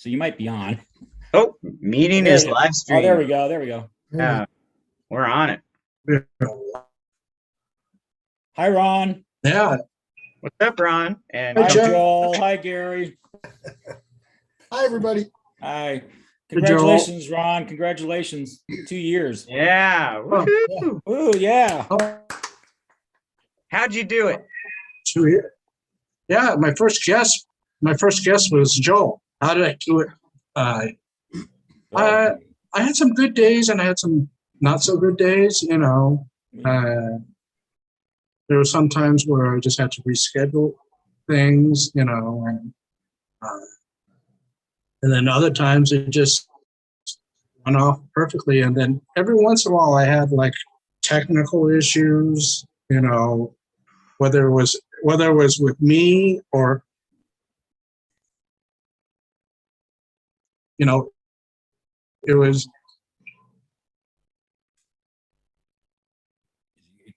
so you might be on. Oh, meeting There is you- live Oh, there stream. we go. There we go. Yeah, we're on it. Hi, Ron. Yeah. What's up, Ron? And Hi, Hi, Joe. Joel. Hi, Gary. Hi, everybody. Hi. Joel. Congratulations, Ron. Congratulations. 2 years. yeah, woohoo. Ooh, yeah. How'd you do it? 2 years. Yeah, my first guess was Joel. How did I do it? I had some good days and I had some not so good days, you know. There were some times where I just had to reschedule things, you know, and then other times it just went off perfectly. And then every once in a while I had like technical issues, you know, whether it was with me or, you know, it was,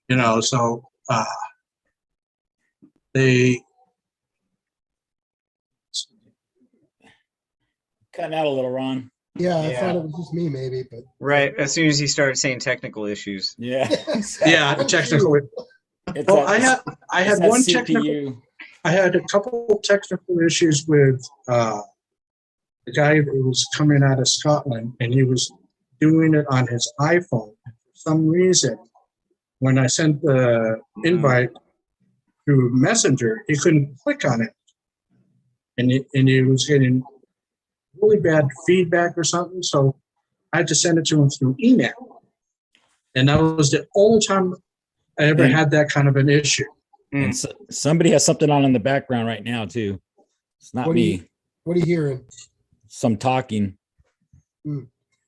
you know, so they Cutting out a little, Ron. Yeah, I Yeah. thought it was just me, maybe, but Right, as soon as he started saying technical issues. Yeah. yeah, technical. It's Well, that- I it's had that one CPU. technical. I had a couple technical issues with the guy who was coming out of Scotland, and he was doing it on his iPhone. For some reason, when I sent the invite through Messenger, he couldn't click on it, and he was getting really bad feedback or something. So I had to send it to him through email, and that was the only time I ever had that kind of an issue. And somebody has something on in the background right now, too. It's not What do you- me. what are you hearing? Some talking.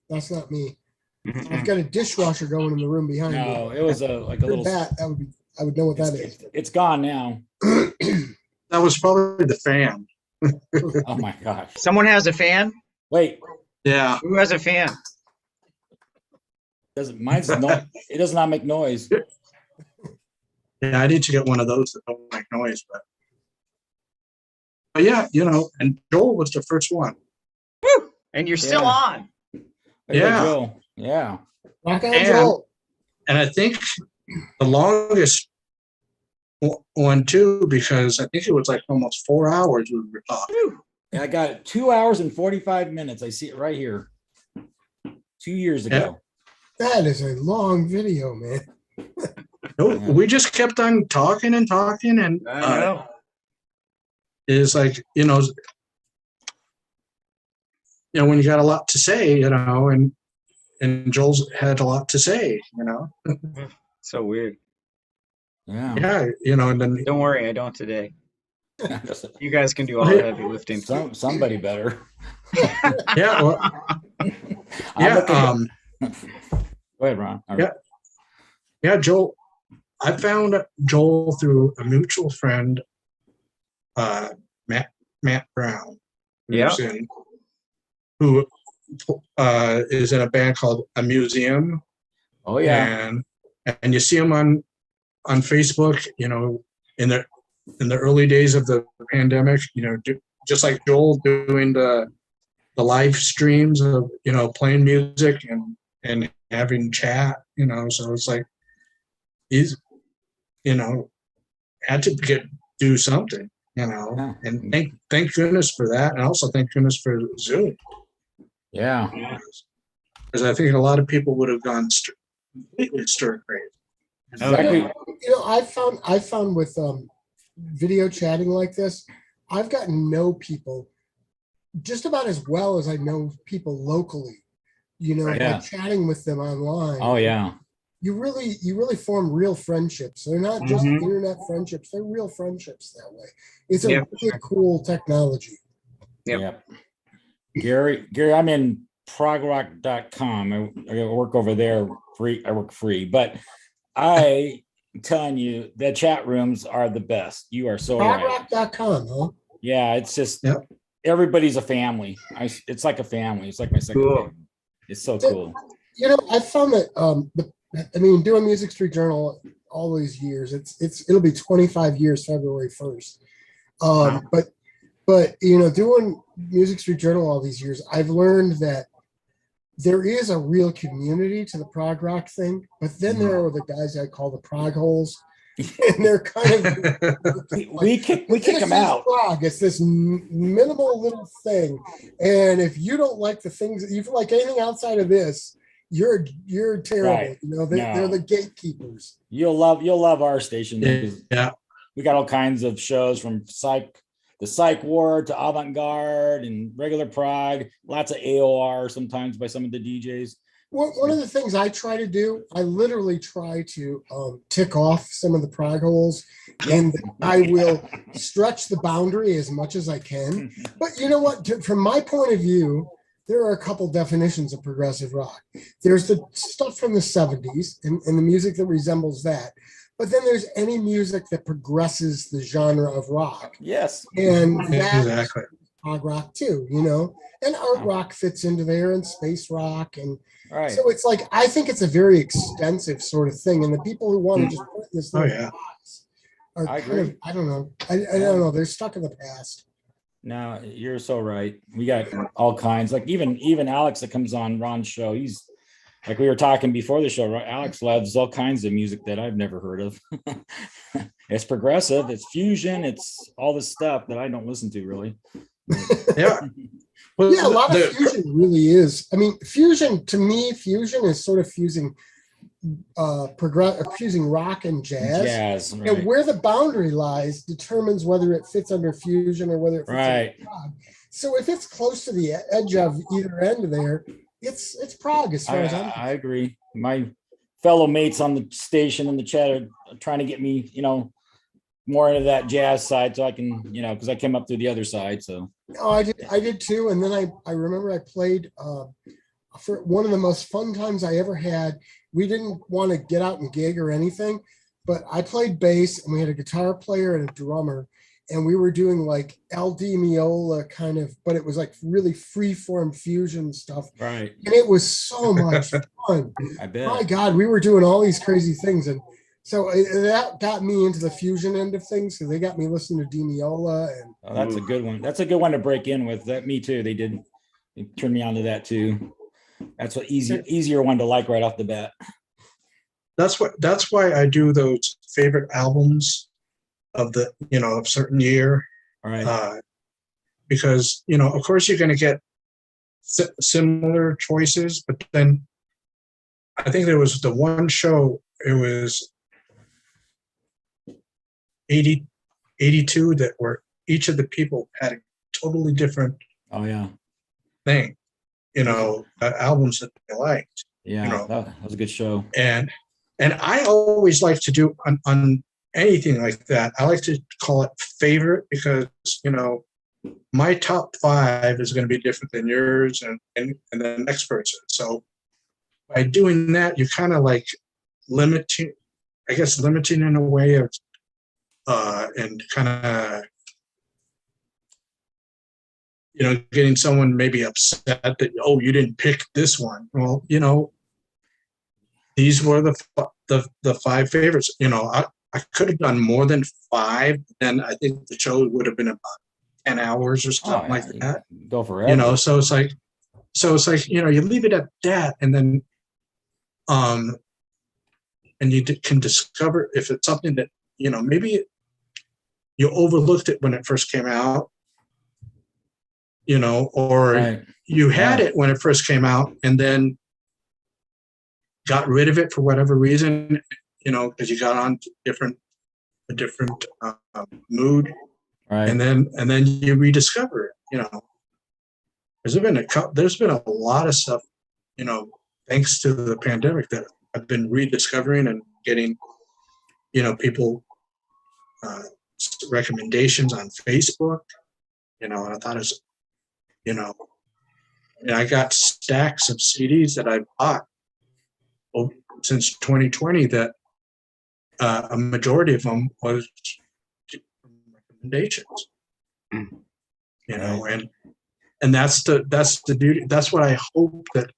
That's not me. I've got a dishwasher going in the room behind me. No, it was like a Heard little. that, that would be, I would know what that is. It's gone now. That was probably the fan. Oh my gosh. Someone has a fan? Wait, Yeah. Who has a fan? mine's not. It does not make noise. Yeah, I need to get one of those that don't make noise, but yeah, you know, and Joel was the first one. Woo! And you're still Yeah. on. Hey, Yeah. Joe. Yeah. Rock on, And- Joel. And I think the longest one too, because I think it was like almost 4 hours we were talking. Woo! And I got it 2 hours and 45 minutes. I see it right here. 2 years ago. That is a long video, man. No, Yeah. we just kept on talking and talking, and I know. it's like, you know, when you got a lot to say, you know, and Joel's had a lot to say, you know. So weird. Yeah. Yeah, you know, and then Don't worry, I don't today. You guys can do all the heavy lifting. Somebody better. yeah, well, I'm yeah, looking- Go ahead, Ron. All right. yeah, Joel. I found Joel through a mutual friend, Matt Brown, who is in a band called A Museum, Oh yeah. and you see him on Facebook, you know, in the early days of the pandemic, you know, just like Joel doing the live streams of, you know, playing music and having chat, you know. So it's like he's, you know, had to do something, you know. Yeah. And thank goodness for that, and also thank goodness for Zoom, Yeah. because I think a lot of people would have gone completely stir crazy. Exactly. You know, I found with video chatting like this, I've gotten to know people just about as well as I know people locally. You know, Yeah. by chatting with them online. Oh yeah. You really form real friendships. They're not just Mhm. internet friendships, they're real friendships that way. It's a Yeah. really cool technology. Yep. Gary, I'm in progrock.com. I work over there free. I work free, but I'm telling you, the chat rooms are the best. You are so right. Progrock.com, huh? Yeah, it's just Yep. everybody's a family. It's like a family. It's like my second Cool. family. It's so cool. You know, I found that doing Music Street Journal all these years, it'll be 25 years February 1st. Wow. But you know, doing Music Street Journal all these years, I've learned that there is a real community to the prog rock thing, but then there are the guys I call the prog holes, and they're kind of We kick them out. Prog. It's this minimal little thing, and if you don't like the things, if you don't like anything outside of this, you're terrible. Right. You know, they're the gatekeepers. You'll love our station. Yeah. We got all kinds of shows from the psych ward to avant-garde and regular prog, lots of AOR sometimes by some of the DJs. Well, one of the things I try to do, I literally try to tick off some of the prog holes, and I will stretch the boundary as much as I can. But you know what? From my point of view, there are a couple definitions of progressive rock. There's the stuff from the 70s and the music that resembles that. But then there's any music that progresses the genre of rock. Yes. And that's Exactly. prog rock too, you know? And art rock fits into there, and space rock. And Right. so it's like, I think it's a very extensive sort of thing. And the people who want to just put this Oh, little yeah. box are I kind of, agree. I don't know. I don't know. They're stuck in the past. No, you're so right. We got all kinds, like even Alex that comes on Ron's show. He's like, we were talking before the show, right? Alex loves all kinds of music that I've never heard of. It's progressive, it's fusion, it's all this stuff that I don't listen to really. Yeah. Well, Yeah, a lot of fusion really is. I mean, fusion, to me, fusion is sort of fusing fusing rock and jazz. Right. And where the boundary lies determines whether it fits under fusion or whether it fits Right. under prog. So if it's close to the edge of either end there, it's prog as far as I'm I agree. My fellow mates on the station in the chat are trying to get me, more into that jazz side so I can, because I came up through the other side. So Oh, I did too. And then I remember I played for one of the most fun times I ever had. We didn't want to get out and gig or anything, but I played bass and we had a guitar player and a drummer, and we were doing like Al Di Meola kind of, but it was like really free form fusion stuff. right. And it was so much fun. I bet. My God, we were doing all these crazy things. And so that got me into the fusion end of things. So they got me listening to Di Meola. And Oh, that's a good one. That's a good one to break in with. That me too. They turned me on to that too. That's what easier one to like right off the bat. That's why I do those favorite albums of the of certain year, All right. because of course you're going to get similar choices, but then I think there was the one show, it was 82 that were each of the people had a totally different Oh yeah. thing, albums that they liked. Yeah. That was a good show. And I always like to do on anything like that, I like to call it favorite, because my top 5 is going to be different than yours and the next person. So by doing that, you kind of like limiting in a way of and kind of getting someone maybe upset that, oh, you didn't pick this one. Well, these were the 5 favorites. I could have done more than 5, and I think the show would have been about 10 hours or something like that. Go forever. So it's like you leave it at that, and then and you can discover if it's something that maybe you overlooked it when it first came out, or Right. you had it when it first came out and then got rid of it for whatever reason, because you got on to a different mood, Right. and then you rediscover it. There's been a lot of stuff, thanks to the pandemic, that I've been rediscovering and getting, people recommendations on Facebook, and I thought it was, and I got stacks of CDs that I bought since 2020 that a majority of them was recommendations, and that's the beauty. That's what I hope, that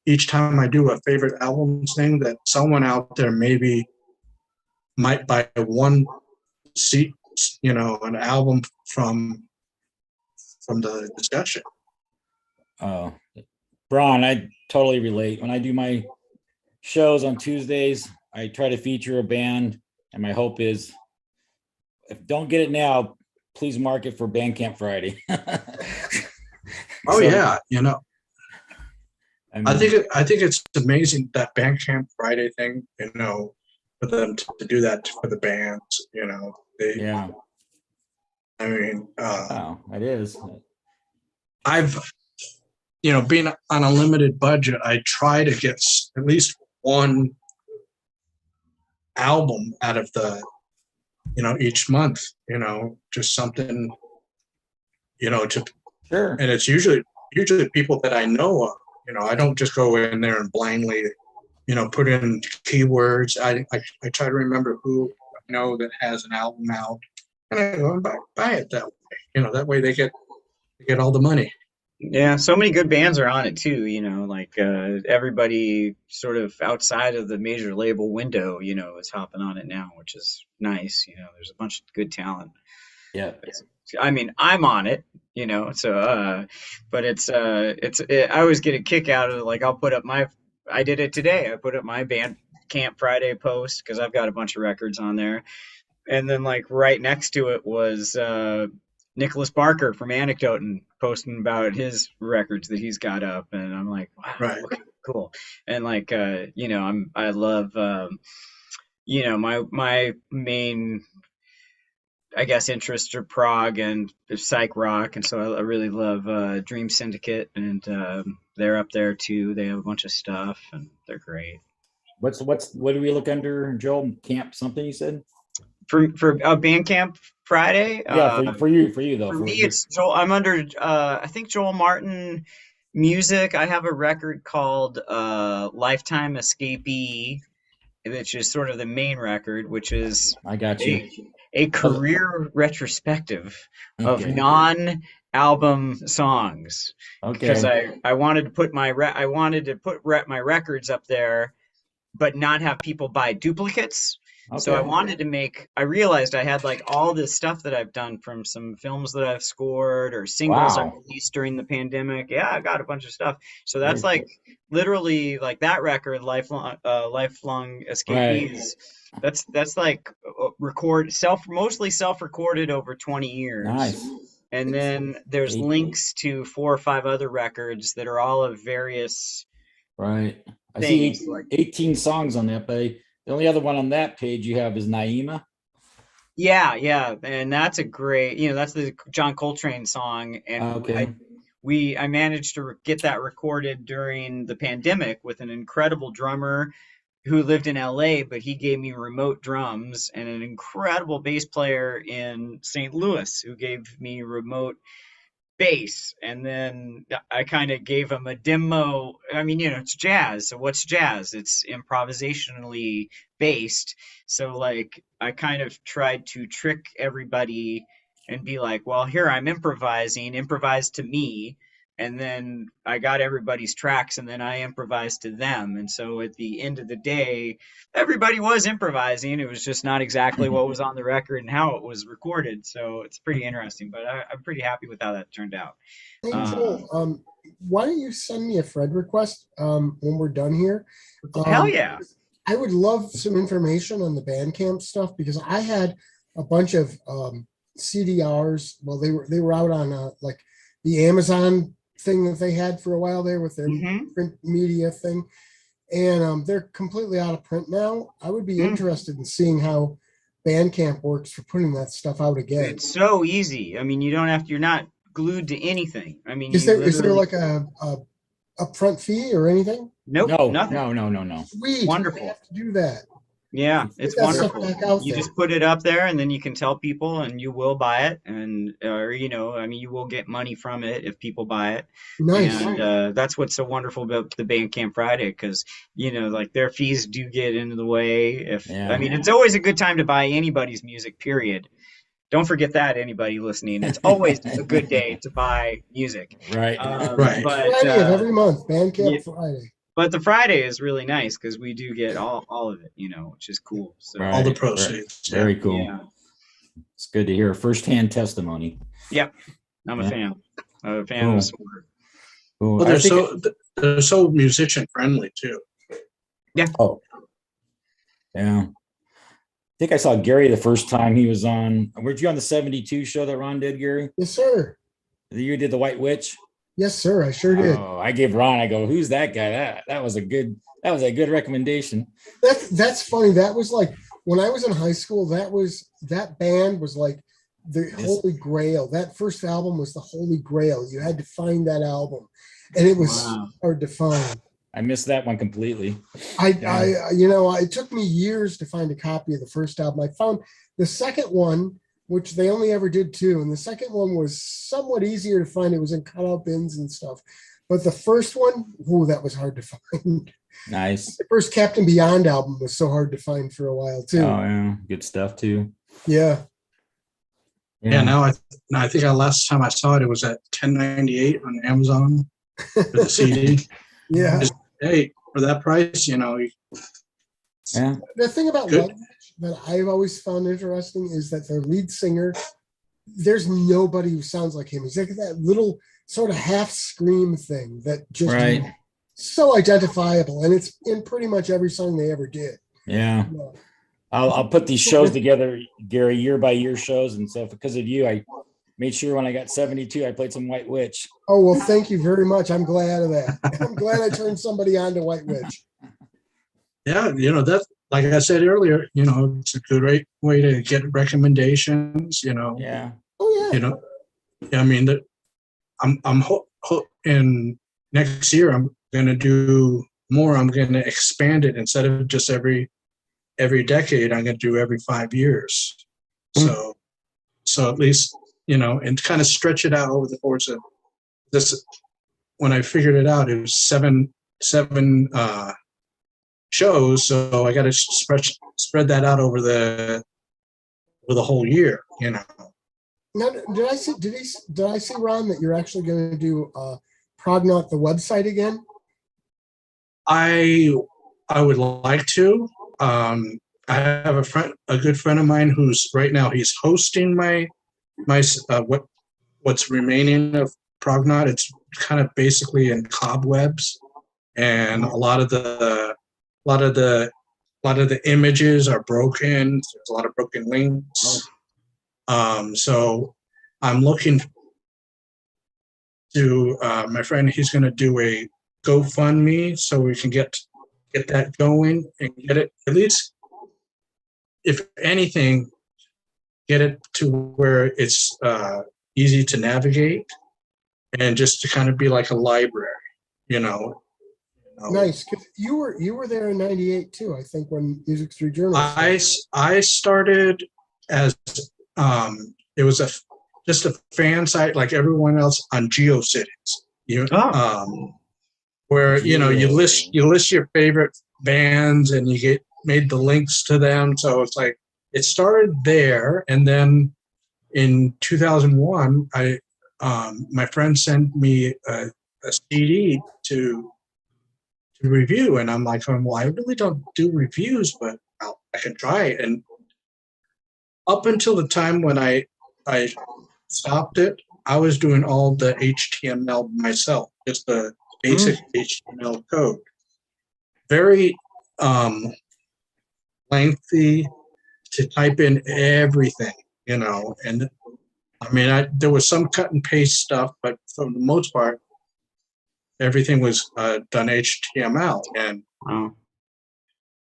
each time I do a favorite albums thing, that someone out there maybe might buy one seat, an album from from the discussion. Oh, Braun, I totally relate. When I do my shows on Tuesdays, I try to feature a band, and my hope is, if don't get it now, please mark it for Bandcamp Friday. Oh, So, yeah, you know, I I mean, think it's amazing that Bandcamp Friday thing, you know, for them to do that for the bands, you know, yeah, I mean, wow, it is. I've, you know, being on a limited budget, I try to get at least one album out of the, you know, each month, you know, just something, you know, Sure. and it's usually people that I know of. You know, I don't just go in there and blindly, you know, put in keywords. I try to remember who I know that has an album out, and I go and buy it that way. You know, that way they get all the money. Yeah, so many good bands are on it too, you know, like everybody sort of outside of the major label window, you know, is hopping on it now, which is nice. You know, there's a bunch of good talent. Yeah. I mean, I'm on it, you know, so but I always get a kick out of like I did it today. I put up my band Camp Friday post because I've got a bunch of records on there. And then like right next to it was Nicholas Barker from Anecdote posting about his records that he's got up, and I'm like, wow, Right. okay, cool. And like you know, I love you know, my main, I guess, interests are prog and psych rock, and so I really love Dream Syndicate, and they're up there too. They have a bunch of stuff, and they're great. What do we look under, Joel? Camp something you said? For Bandcamp Friday, Yeah, for you though. for me, it's Joel. I'm under I think Joel Martin music. I have a record called Lifetime Escapee, which is sort of the main record, which is I got you. a career retrospective of Okay. non-album songs, because Okay. I wanted to put my my records up there, but not have people buy duplicates. So Okay. I realized I had like all this stuff that I've done from some films that I've scored or singles I Wow. released during the pandemic. Yeah, I got a bunch of stuff. So that's Very like cool. literally like that record, Lifelong Right. Escapees. That's like mostly self-recorded over 20 years. Nice. And then there's Eight, links to 4 or 5 other records that are all of various right. I see things. Like 18 songs on that, but the only other one on that page you have is Naima. yeah, and that's a great, you know, that's the John Coltrane song, and Okay. I managed to get that recorded during the pandemic with an incredible drummer who lived in LA, but he gave me remote drums, and an incredible bass player in St. Louis who gave me remote bass. And then I kind of gave him a demo. I mean, you know, it's jazz. So what's jazz? It's improvisationally based. So like I kind of tried to trick everybody and be like, well, here I'm improvising, improvise to me. And then I got everybody's tracks and then I improvised to them. And so at the end of the day, everybody was improvising. It was just not exactly what was on the record and how it was recorded. So it's pretty interesting, but I'm pretty happy with how that turned out. Hey Um, Joel, why don't you send me a friend request when we're done here? Hell yeah. I would love some information on the Bandcamp stuff because I had a bunch of CDRs. Well, they were out on like the Amazon thing that they had for a while there with their Hmm. print media thing, and they're completely out of print now. I would be interested in seeing how Bandcamp works for putting that stuff out again. It's so easy. I mean, you're not glued to anything. I mean, Is you there literally, like a upfront fee or anything? nope, No, nothing. no. Sweet, I Wonderful. have to do that. Yeah, Get it's that stuff wonderful. back out You there. just put it up there and then you can tell people and you will buy it, and or you know, I mean you will get money from it if people buy it. Nice. And that's what's so wonderful about the Bandcamp Friday, because you know, like their fees do get into the way. If I Yeah. mean, it's always a good time to buy anybody's music, period. Don't forget that, anybody listening. It's always a good day to buy music. Right. Right. But Friday of every month, Bandcamp yeah, Friday. but the Friday is really nice because we do get all of it, you know, which is cool. So All the Right. proceeds. Very cool. yeah, It's good to hear firsthand testimony. yep, I'm a Yeah. fan. A fan Cool. of sport. Cool. Well, I think they're so musician friendly too. oh, yeah. I think I saw Gary the first time he was on. Were you on the 72 show that Ron did, Gary? Yes, sir. You did the White Witch? Yes, sir. I sure did. Oh, I gave Ron, I go, who's that guy? That was a good recommendation. That's funny. That was like when I was in high school. That band was like the Yes. Holy Grail. That first album was the Holy Grail. You had to find that album, and it was Wow. hard to find. I missed that one completely. It took me years to find a copy of the first album. I found the second one, which they only ever did two, and the second one was somewhat easier to find. It was in cutout bins and stuff. But the first one, that was hard to find. Nice. The first Captain Beyond album was so hard to find for a while too. Oh yeah, good stuff too. Yeah. Yeah. Now I think last time I saw it, it was at $10.98 on Amazon for the CD. Yeah. Hey, for that price, Yeah. The thing about Good. White Witch that I've always found interesting is that their lead singer, there's nobody who sounds like him. He's like that little sort of half scream thing that just Right. so identifiable, and it's in pretty much every song they ever did. Yeah. You know. I'll put these shows together, Gary, year by year shows. And so because of you, I made sure when I got 72, I played some White Witch. Oh, well, thank you very much. I'm glad of that. I'm glad I turned somebody on to White Witch. Yeah, that's like I said earlier. It's a great way to get recommendations. Yeah. Oh, yeah. I mean, in next year I'm going to do more. I'm going to expand it instead of just every decade. I'm going to do every 5 years. So at least and kind of stretch it out over the course of this. When I figured it out, it was seven shows. So I got to spread that out over the whole year. Now, did I see Ron that you're actually going to do Prognaut the website again? I would like to. I have a good friend of mine who's right now he's hosting my what's remaining of Prognaut. It's kind of basically in cobwebs, and a lot of the images are broken. There's a lot of broken links. So I'm looking to my friend. He's going to do a GoFundMe so we can get that going and get it, at least, if anything, get it to where it's easy to navigate and just to kind of be like a library, Nice, because you were there in '98 too. I think when Music Street Journal. I started as it was just a fan site like everyone else on GeoCities. Where you list your favorite bands and you made the links to them. So it's like it started there, and then in 2001, my friend sent me a CD to review, and I'm like, well, I really don't do reviews, but I can try it. And up until the time when I stopped it, I was doing all the HTML myself, just the basic HTML code. Very lengthy to type in everything, and I mean, there was some cut and paste stuff, but for the most part, everything was done HTML, and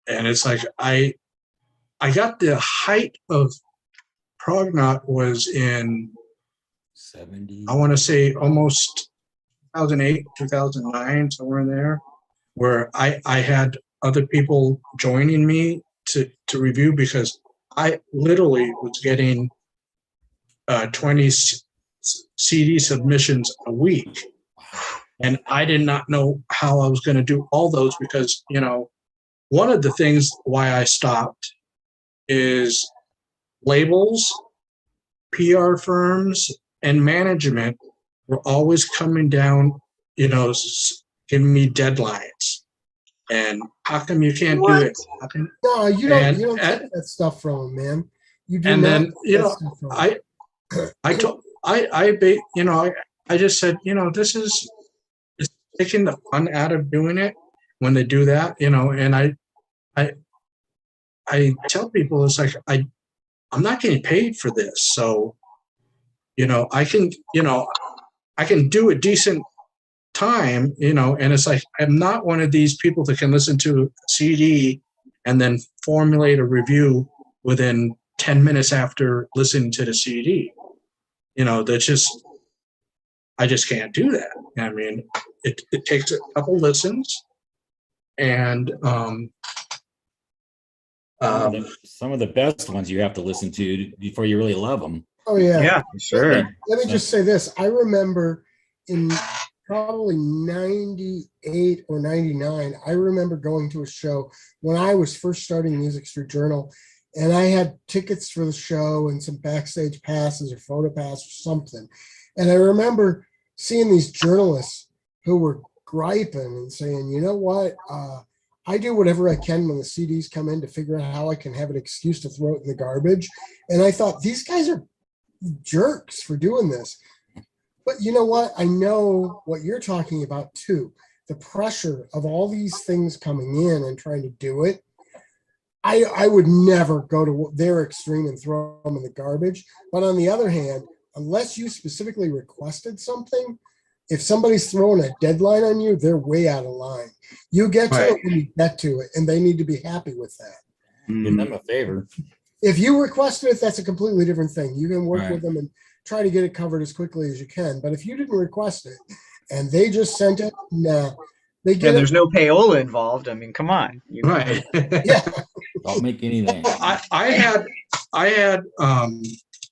it's like I got the height of Prognaut was in 70. I want to say almost 2008, 2009, somewhere in there, where I had other people joining me to review, because I literally was getting 20 CD submissions a week. And I did not know how I was going to do all those, because, one of the things why I stopped is labels, PR firms, and management were always coming down, giving me deadlines. And how come you can't do it? How come? No, you don't take that stuff from them, man. You do And not then, take that stuff from them. I just said, this is it's taking the fun out of doing it when they do that, and I tell people it's like I'm not getting paid for this, so I can I can do a decent time, and it's like I'm not one of these people that can listen to a CD and then formulate a review within 10 minutes after listening to the CD. That's just I just can't do that. I mean, it takes a couple listens, and Some of the best ones you have to listen to before you really love them. Oh yeah. Yeah, sure. Let me just say this. I remember in probably 98 or 99, I remember going to a show when I was first starting Music Street Journal, and I had tickets for the show and some backstage passes or photo pass or something. And I remember seeing these journalists who were griping and saying, you know what, I do whatever I can when the CDs come in to figure out how I can have an excuse to throw it in the garbage. And I thought, these guys are jerks for doing this. But you know what? I know what you're talking about too. The pressure of all these things coming in and trying to do it. I would never go to their extreme and throw them in the garbage. But on the other hand, unless you specifically requested something, if somebody's throwing a deadline on you, they're way out of line. You get to it when you get to it, and they need to be happy with that. Do them a favor. If you requested it, that's a completely different thing. You can work Right. with them and try to get it covered as quickly as you can. But if you didn't request it and they just sent it, nah, they get And it. there's no payola involved. I mean, come on. right. Yeah, Don't make anything. I had,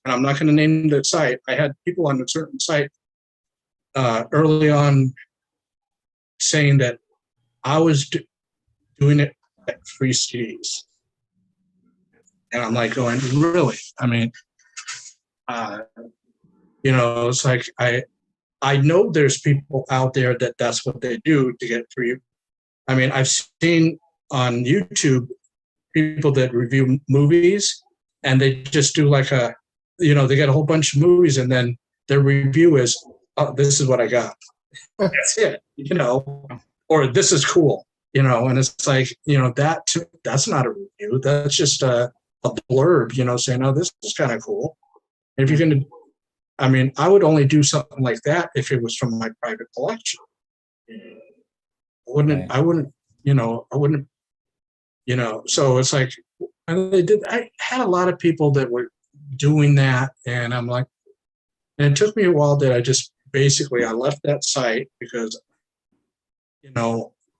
and I'm not going to name the site. I had people on a certain site early on saying that I was doing it at free CDs, and I'm like going, really? I mean, it's like I know there's people out there that's what they do to get free. I mean, I've seen on YouTube people that review movies, and they just do like they get a whole bunch of movies, and then their review is, oh, this is what I got. That's it, or this is cool, and it's like, that's not a review. That's just a blurb, saying, oh, this is kind of cool. And if you're going to, I mean, I would only do something like that if it was from my private collection. I wouldn't, so it's like, and I had a lot of people that were doing that, and I'm like, and it took me a while that I left that site because,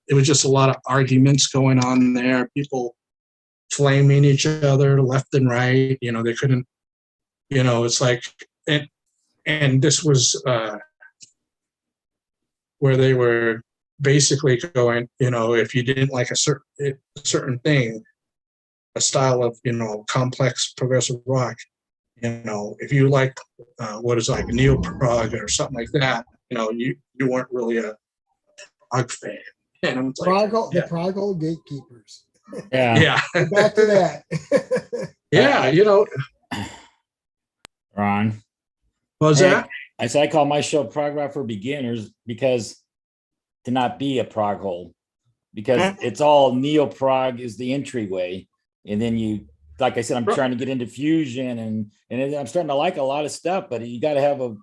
it was just a lot of arguments going on there, people flaming each other left and right, they couldn't, it's like, and this was where they were basically going, if you didn't like a certain thing, a style of, complex progressive rock, if you like what is like neo-prog or something like that, you weren't really a prog fan. And I'm like, the Prog gatekeepers. Yeah. Back to that. Yeah, Ron. what was that? I say I call my show Prog Rock for Beginners because to not be a prog hole, because it's all neo-prog is the entryway. And then you, like I said, I'm trying to get into fusion and I'm starting to like a lot of stuff, but you got to have a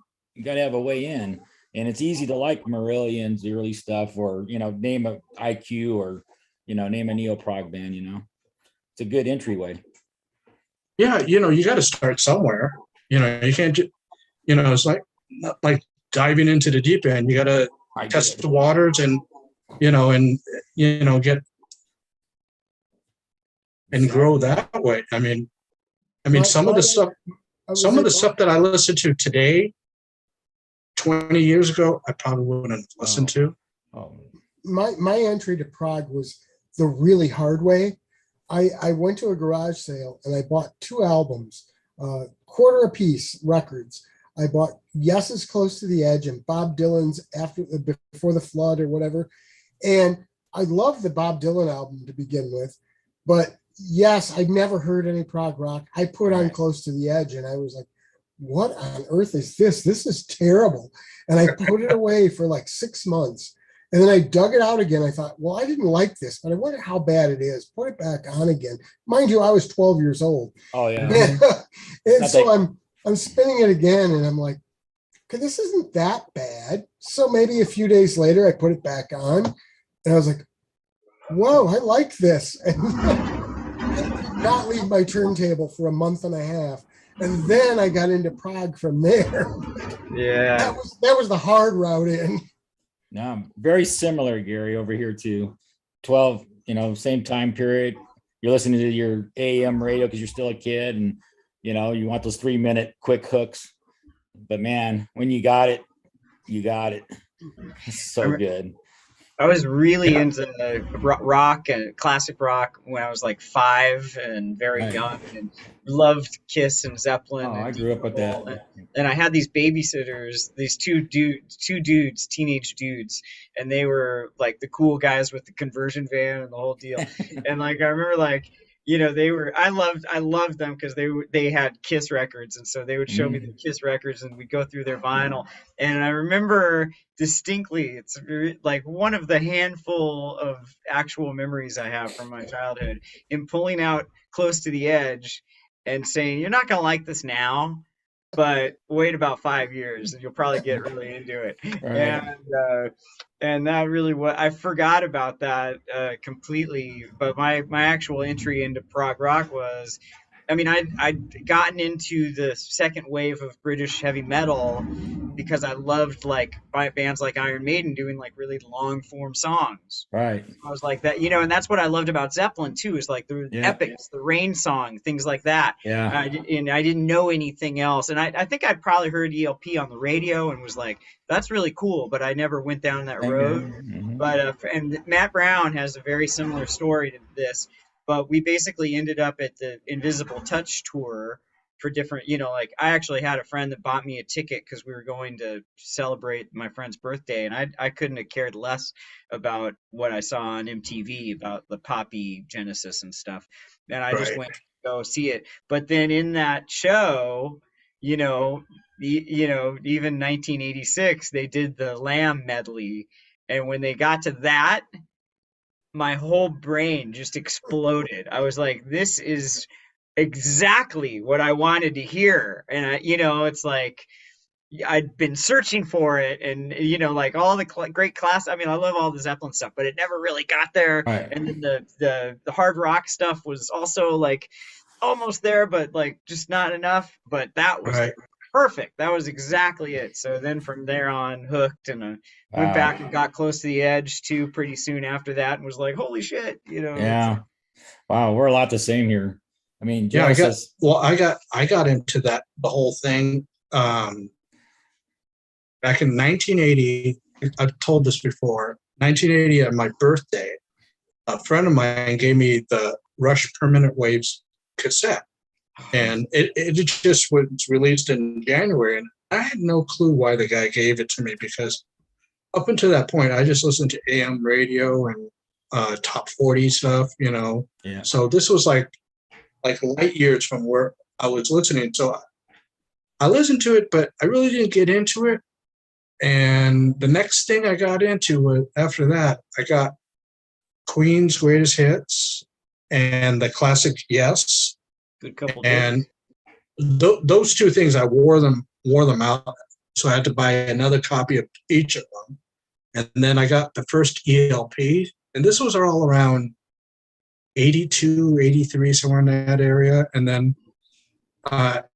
way in. And it's easy to like Marillion's early stuff, or name a IQ, or name a neo-prog band. It's a good entryway. Yeah, you got to start somewhere. You can't just, it's like not like diving into the deep end. You got to test the waters and get and grow that way. I mean, some of the stuff that I listen to today, 20 years ago, I probably wouldn't have listened to. My entry to prog was the really hard way. I went to a garage sale and I bought 2 albums, quarter a piece records. I bought Yes is Close to the Edge and Bob Dylan's Before the Flood or whatever. And I love the Bob Dylan album to begin with, but yes, I'd never heard any prog rock. I put on Close to the Edge and I was like, what on earth is this? This is terrible. And I put it away for like 6 months. And then I dug it out again. I thought, well, I didn't like this, but I wonder how bad it is. Put it back on again. Mind you, I was 12 years old. Oh yeah. And so I'm spinning it again, and I'm like, okay, this isn't that bad. So maybe a few days later, I put it back on, and I was like, whoa, I like this. And I did not leave my turntable for a month and a half. And then I got into prog from there. Yeah. That was the hard route in. No, very similar, Gary, over here too. 12, same time period. You're listening to your AM radio because you're still a kid, and you want those 3-minute quick hooks. But man, when you got it, you got it. It's so good. I was really into rock and classic rock when I was like 5 and very Right. young, and loved Kiss and Zeppelin. Oh, and I grew up with that. And I had these babysitters, these two dudes, teenage dudes, and they were like the cool guys with the conversion van and the whole deal. And like I remember, like I loved them because they had Kiss records, and so they would show me the Kiss records, and we'd go through their vinyl. And I remember distinctly, it's like one of the handful of actual memories I have from my childhood, in pulling out Close to the Edge and saying, "You're not gonna like this now, but wait about 5 years and you'll probably get really into it." Right. And that really I forgot about that completely. But my actual entry into prog rock was, I'd gotten into the second wave of British heavy metal because I loved like bands like Iron Maiden doing like really long form songs. Right. I was like that, and that's what I loved about Zeppelin too, is like the epics, the Rain Song, things like that. Yeah. And I didn't know anything else. And I think I'd probably heard ELP on the radio and was like, that's really cool, but I never went down that road. Mhm. But and Matt Brown has a very similar story to this. But we basically ended up at the Invisible Touch tour for different, like I actually had a friend that bought me a ticket because we were going to celebrate my friend's birthday, and I couldn't have cared less about what I saw on MTV about the poppy Genesis and stuff. And I just went to go see it. But then in that show, even 1986, they did the Lamb medley. And when they got to that, my whole brain just exploded. I was like, this is exactly what I wanted to hear. And it's like I'd been searching for it, and like all the great class. I love all the Zeppelin stuff, but it never really got there. Right. And then the hard rock stuff was also like almost there, but like just not enough. But that was perfect. That was exactly it. So then from there on, hooked, and went back and got Close to the Edge too pretty soon after that, and was like, holy shit, Yeah. Wow, we're a lot the same here. Genesis. I got into the whole thing back in 1980. I've told this before. 1980, on my birthday, a friend of mine gave me the Rush Permanent Waves cassette. And it just was released in January, and I had no clue why the guy gave it to me, because up until that point, I just listened to AM radio and top 40 stuff, Yeah. So this was like light years from where I was listening. So I listened to it, but I really didn't get into it. And the next thing I got into was, after that, I got Queen's Greatest Hits and the classic Yes. Good couple. And those two things, I wore them out. So I had to buy another copy of each of them. And then I got the first ELP, and this was all around 82, 83, somewhere in that area. And then, but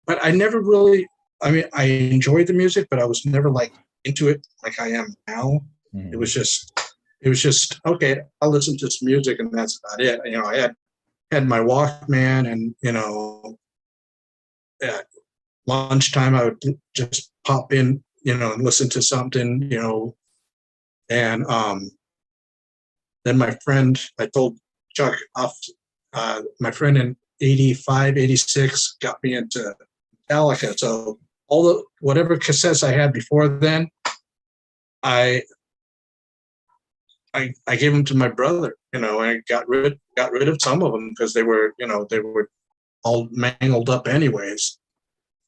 I never really, I enjoyed the music, but I was never like into it like I am now. Mm-hmm. It was just, okay, I'll listen to some music and that's about it. I had my Walkman, and at lunchtime I would just pop in, and listen to something, and then my friend, I told Chuck off, my friend in 85, 86 got me into Metallica. So whatever cassettes I had before then, I gave them to my brother, and I got rid of some of them because they were all mangled up anyways.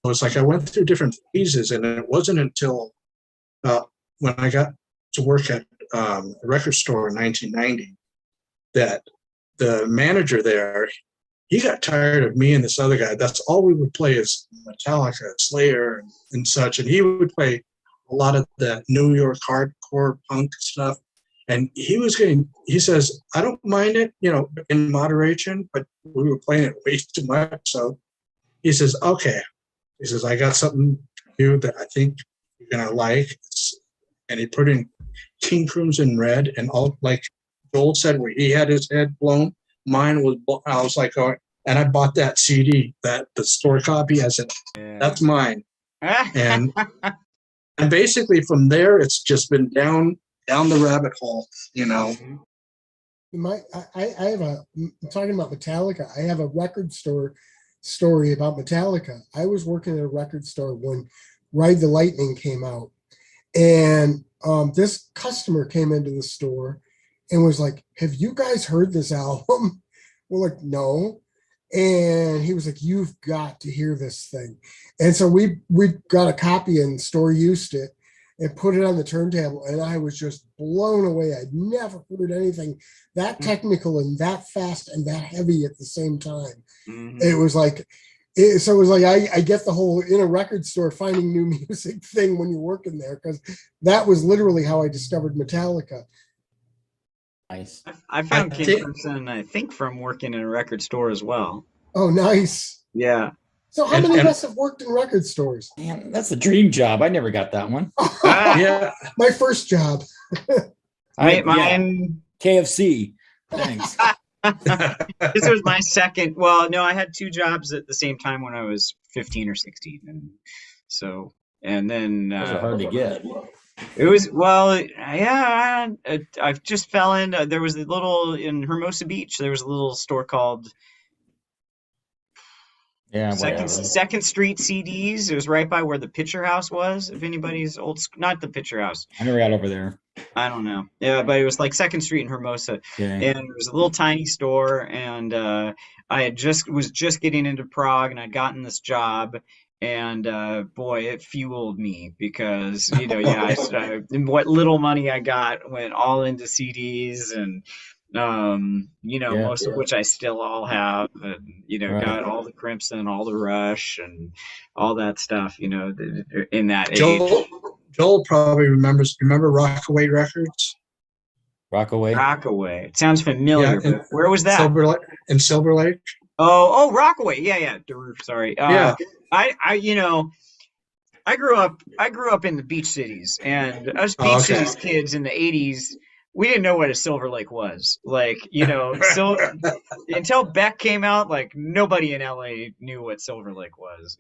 it's like I went through different phases, and it wasn't until when I got to work at a record store in 1990 that the manager there, he got tired of me and this other guy. That's all we would play is Metallica, Slayer, and such. And he would play a lot of the New York hardcore punk stuff. And he says, I don't mind it, in moderation, but we were playing it way too much. So he says, okay. He says, I got something for you that I think you're going to like. And he put in King Crimson Red, and all, like Joel said, where he had his head blown. Mine was, I was like, oh, and I bought that CD, that the store copy. I said, that's mine. And basically from there, it's just been down the rabbit hole, I have talking about Metallica. I have a record store story about Metallica. I was working at a record store when Ride the Lightning came out, and this customer came into the store and was like, "Have you guys heard this album?" We're like, "No." And he was like, "You've got to hear this thing." And so we got a copy, and the store used it and put it on the turntable, and I was just blown away. I'd never heard anything that technical and that fast and that heavy at the same time. It was like, I get the whole in a record store finding new music thing when you're working there, because that was literally how I discovered Metallica. Nice. I found King Crimson, I think, from working in a record store as well. Oh, nice. Yeah. So how many of us have worked in record stores? Man, that's a dream job. I never got that one. Yeah. My first job. Mine. KFC. Thanks. This was my second. Well, no, I had two jobs at the same time when I was 15 or 16. And then Those are hard to get. it was, well, yeah, I just fell in. There was in Hermosa Beach, there was a little store called Second Street CDs. It was right by where the Picture House was. If anybody's not the Picture House. I never got over there. I don't know. Yeah, but it was like Second Street in Hermosa, and it was a little tiny store. And I was just getting into prog, and I'd gotten this job, and boy, it fueled me because what little money I got went all into CDs and. Most of which I still all have, and right. Got all the Crimson, all the Rush, and all that stuff. In that age. Joel probably remember Rockaway Records. Rockaway. It sounds familiar. Yeah, where was that? Silver Lake. Oh, Rockaway. Yeah. Sorry. Yeah. I grew up in the beach cities, and us beach cities kids in the 80s. We didn't know what a Silver Lake was. Like, until Beck came out, like nobody in LA knew what Silver Lake was,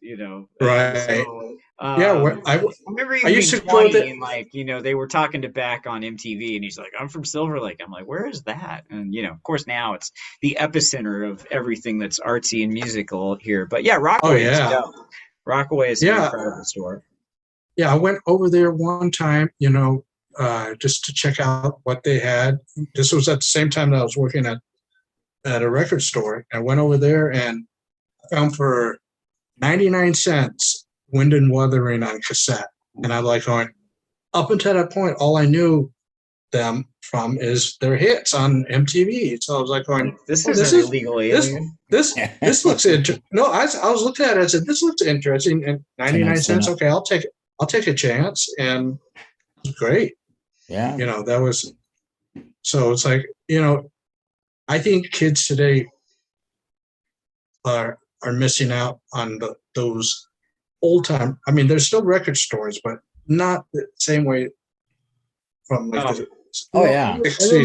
Right. So, I remember even being 20 and they were talking to Beck on MTV, and he's like, "I'm from Silver Lake." I'm like, "Where is that?" And of course now it's the epicenter of everything that's artsy and musical here. But yeah, Rockaway is an incredible store. Yeah, I went over there one time, just to check out what they had. This was at the same time that I was working at a record store. I went over there and found for 99 cents Wind and Wuthering on cassette. And I'm like going, up until that point, all I knew them from is their hits on MTV. So I was like going, this is illegal alien. This looks interesting. No, I was looking at it, I said, this looks interesting. And 99 cents, okay, I'll take a chance. And it was great. Yeah. That was, so it's like, I think kids today are missing out on those old time. I mean, there's still record stores, but not the same way from the 60s,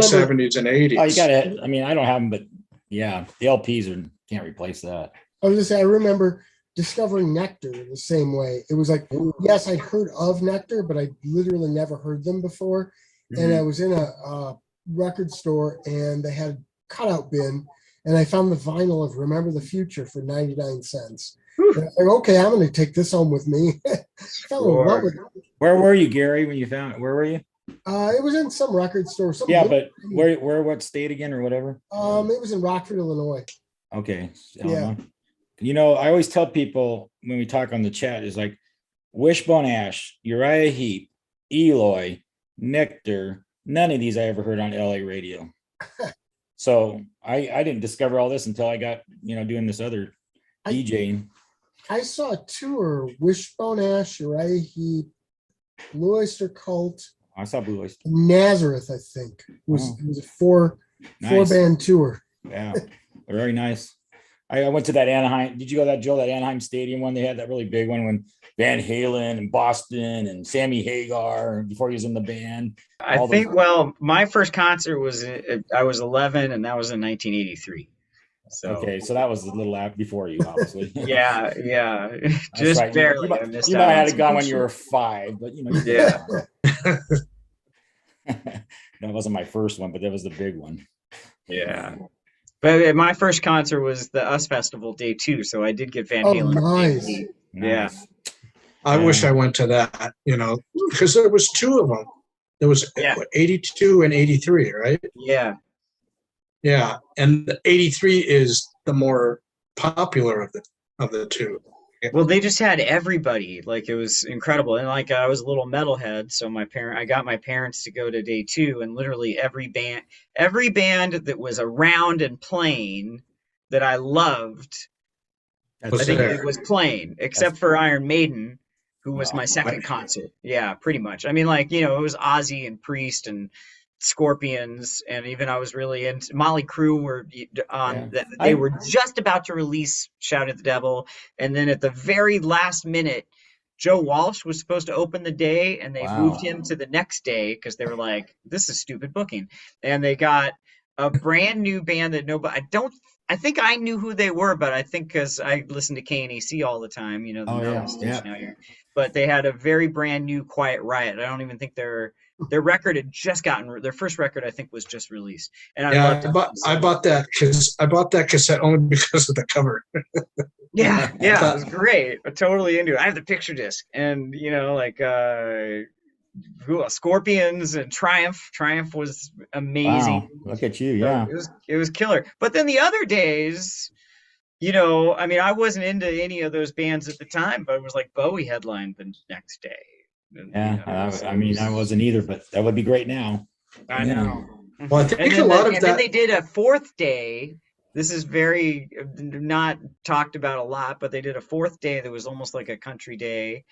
70s, and 80s. Oh, you got it. I mean, I don't have them, but yeah, the LPs can't replace that. I was just saying, I remember discovering Nectar the same way. It was like, yes, I'd heard of Nectar, but I literally never heard them before. Mm-hmm. And I was in a record store, and they had a cutout bin, and I found the vinyl of Remember the Future for 99 cents. And I was like, okay, I'm going to take this home with me. Where were you, Gary, when you found it? Where were you? It was in some record store. But what state again or whatever? It was in Rockford, Illinois. Okay. Yeah. I always tell people when we talk on the chat is like Wishbone Ash, Uriah Heep, Eloy, Nectar. None of these I ever heard on LA radio. So I didn't discover all this until I got, doing this other DJing. I saw a tour, Wishbone Ash, Uriah Heep, Blue Oyster Cult, I saw Blue Oyster. Nazareth, I think. It was a four Nice. band tour. Yeah, very nice. I went to that Anaheim. Did you go to that, Joe? That Anaheim Stadium one? They had that really big one when Van Halen and Boston and Sammy Hagar before he was in the band. I think, well, my first concert was, I was 11, and that was in 1983. So, Okay, so that was a little after before you, obviously. yeah, That's just right. barely. You I might missed have out on had it some gone good when you shit. were 5, but Yeah. That wasn't my first one, but that was the big one. Yeah. But my first concert was the US Festival day 2, so I did get Van Oh, Halen. nice. Yeah. Nice. I wish I went to that, because there was 2 of them. There was Yeah. 82 and 83, right? Yeah. Yeah, and the 83 is the more popular of the 2. Well, they just had everybody. Like, it was incredible. And like, I was a little metalhead, so I got my parents to go to day 2, and literally every band that was around and playing that I loved, That's I think there. it was playing, except for Iron Maiden, who was Well, my second concert. Yeah, pretty much. I mean, like, it was Ozzy and Priest and Scorpions, and even I was really into Motley Crue were on Yeah. they were just about to release Shout at the Devil, and then at the very last minute, Joe Walsh was supposed to open the day, and they Wow. moved him to the next day because they were like, this is stupid booking. And they got a brand new band that nobody, I think I knew who they were, but I think because I listened to KNAC all the time, the Oh, yeah. metal station out here. But they had a very brand new Quiet Riot. I don't even think their record had just their first record, I think, was just released. And I loved it. I bought that cassette only because of the cover. Yeah, it was great. I'm totally into it. I have the picture disc, and Scorpions and Triumph. Triumph was amazing. Wow. Look at you. So Yeah. it was killer. But then the other days, I mean, I wasn't into any of those bands at the time, but it was like Bowie headlined the next day. And, Yeah. I wasn't either, but that would be great now. I know. Well, I think a lot of And that. then they did a 4th day. This is very not talked about a lot, but they did a 4th day that was almost like a country day.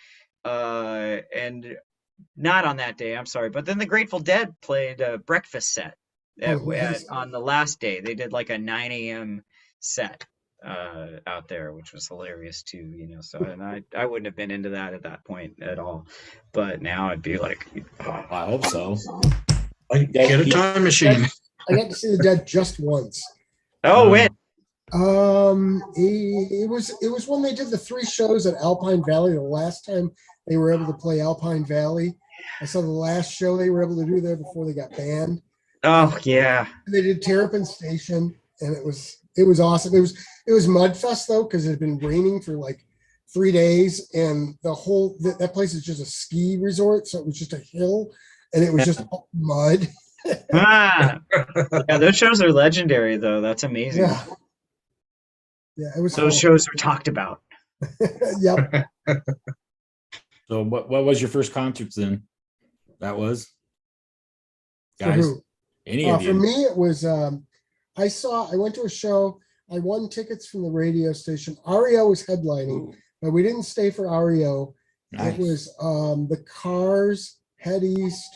And not on that day, I'm sorry. But then the Grateful Dead played a breakfast set on the last day. They did like a 9 a.m. set out there, which was hilarious too, So, and I wouldn't have been into that at that point at all. But now I'd be like, I hope so. Get a time machine. I got to see the Dead just once. oh, wait. It was when they did the 3 shows at Alpine Valley. The last time they were able to play Alpine Valley, I saw the last show they were able to do there before they got banned. Oh, yeah. They did Terrapin Station, and it was awesome. It was Mudfest though, because it had been raining for like 3 days, and the whole that place is just a ski resort, so it was just a hill, and it was just all mud. Yeah, those shows are legendary, though. That's amazing. Yeah, it was. Those shows are talked about. Yep. So what was your first concerts then? That was? For Guys, who? any of For you? me, it was. I went to a show. I won tickets from the radio station. REO was headlining, Ooh, but we didn't stay for REO. nice. It was the Cars, Head East,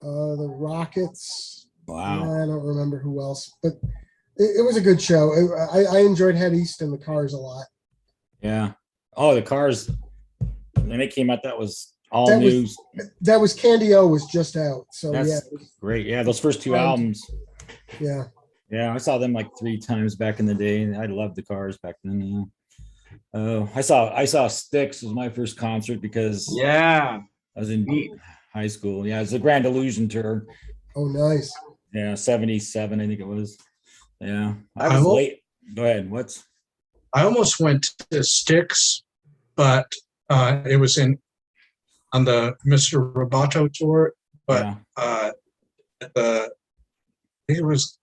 the Rockets. Wow. I don't remember who else, but it was a good show. I enjoyed Head East and the Cars a lot. Yeah. Oh, the Cars. When they came out, that was all That was- news. That was Candy O was just out, so That's yeah, great. Yeah, those first 2 Right. albums. yeah. Yeah, I saw them like 3 times back in the day. I loved the Cars back then. Yeah. Oh, I saw Styx was my first concert because Yeah. I was in Neat. high school. Yeah, it's the Grand Illusion tour. Oh, nice. Yeah, 77, I think it was. Yeah. I I was will- late. Go ahead. What's I almost went to Styx, but it was on the Mr. Roboto tour. But yeah. I think it was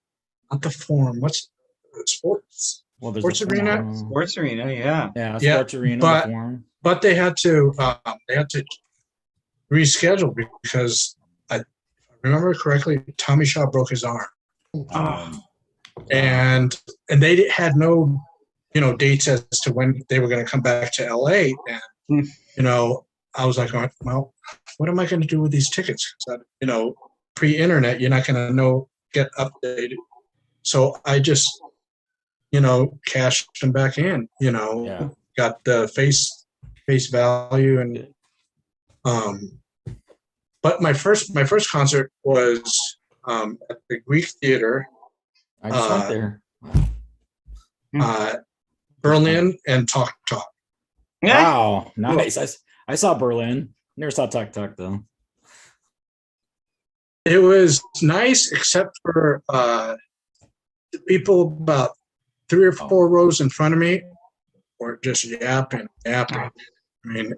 not the Forum. What's the sports? Well, there's Sports a Arena? forum. Sports Arena, yeah. Yeah, Yeah, Sports Arena, but- the forum. But they had to reschedule because I remember correctly, Tommy Shaw broke his arm, Um, and they had no, dates as to when they were going to come back to LA. And I was like, well, what am I going to do with these tickets? Pre-internet, you're not going to get updated. So I just, cashed them back in. Yeah. Got the face value and but my first concert was at the Greek Theater, I just went there. Berlin, and Talk Talk. Yeah. Wow, nice. I saw Berlin. Never saw Tuk Tuk though. It was nice, except for the people about 3 or 4 rows in front of me were just yapping. I mean,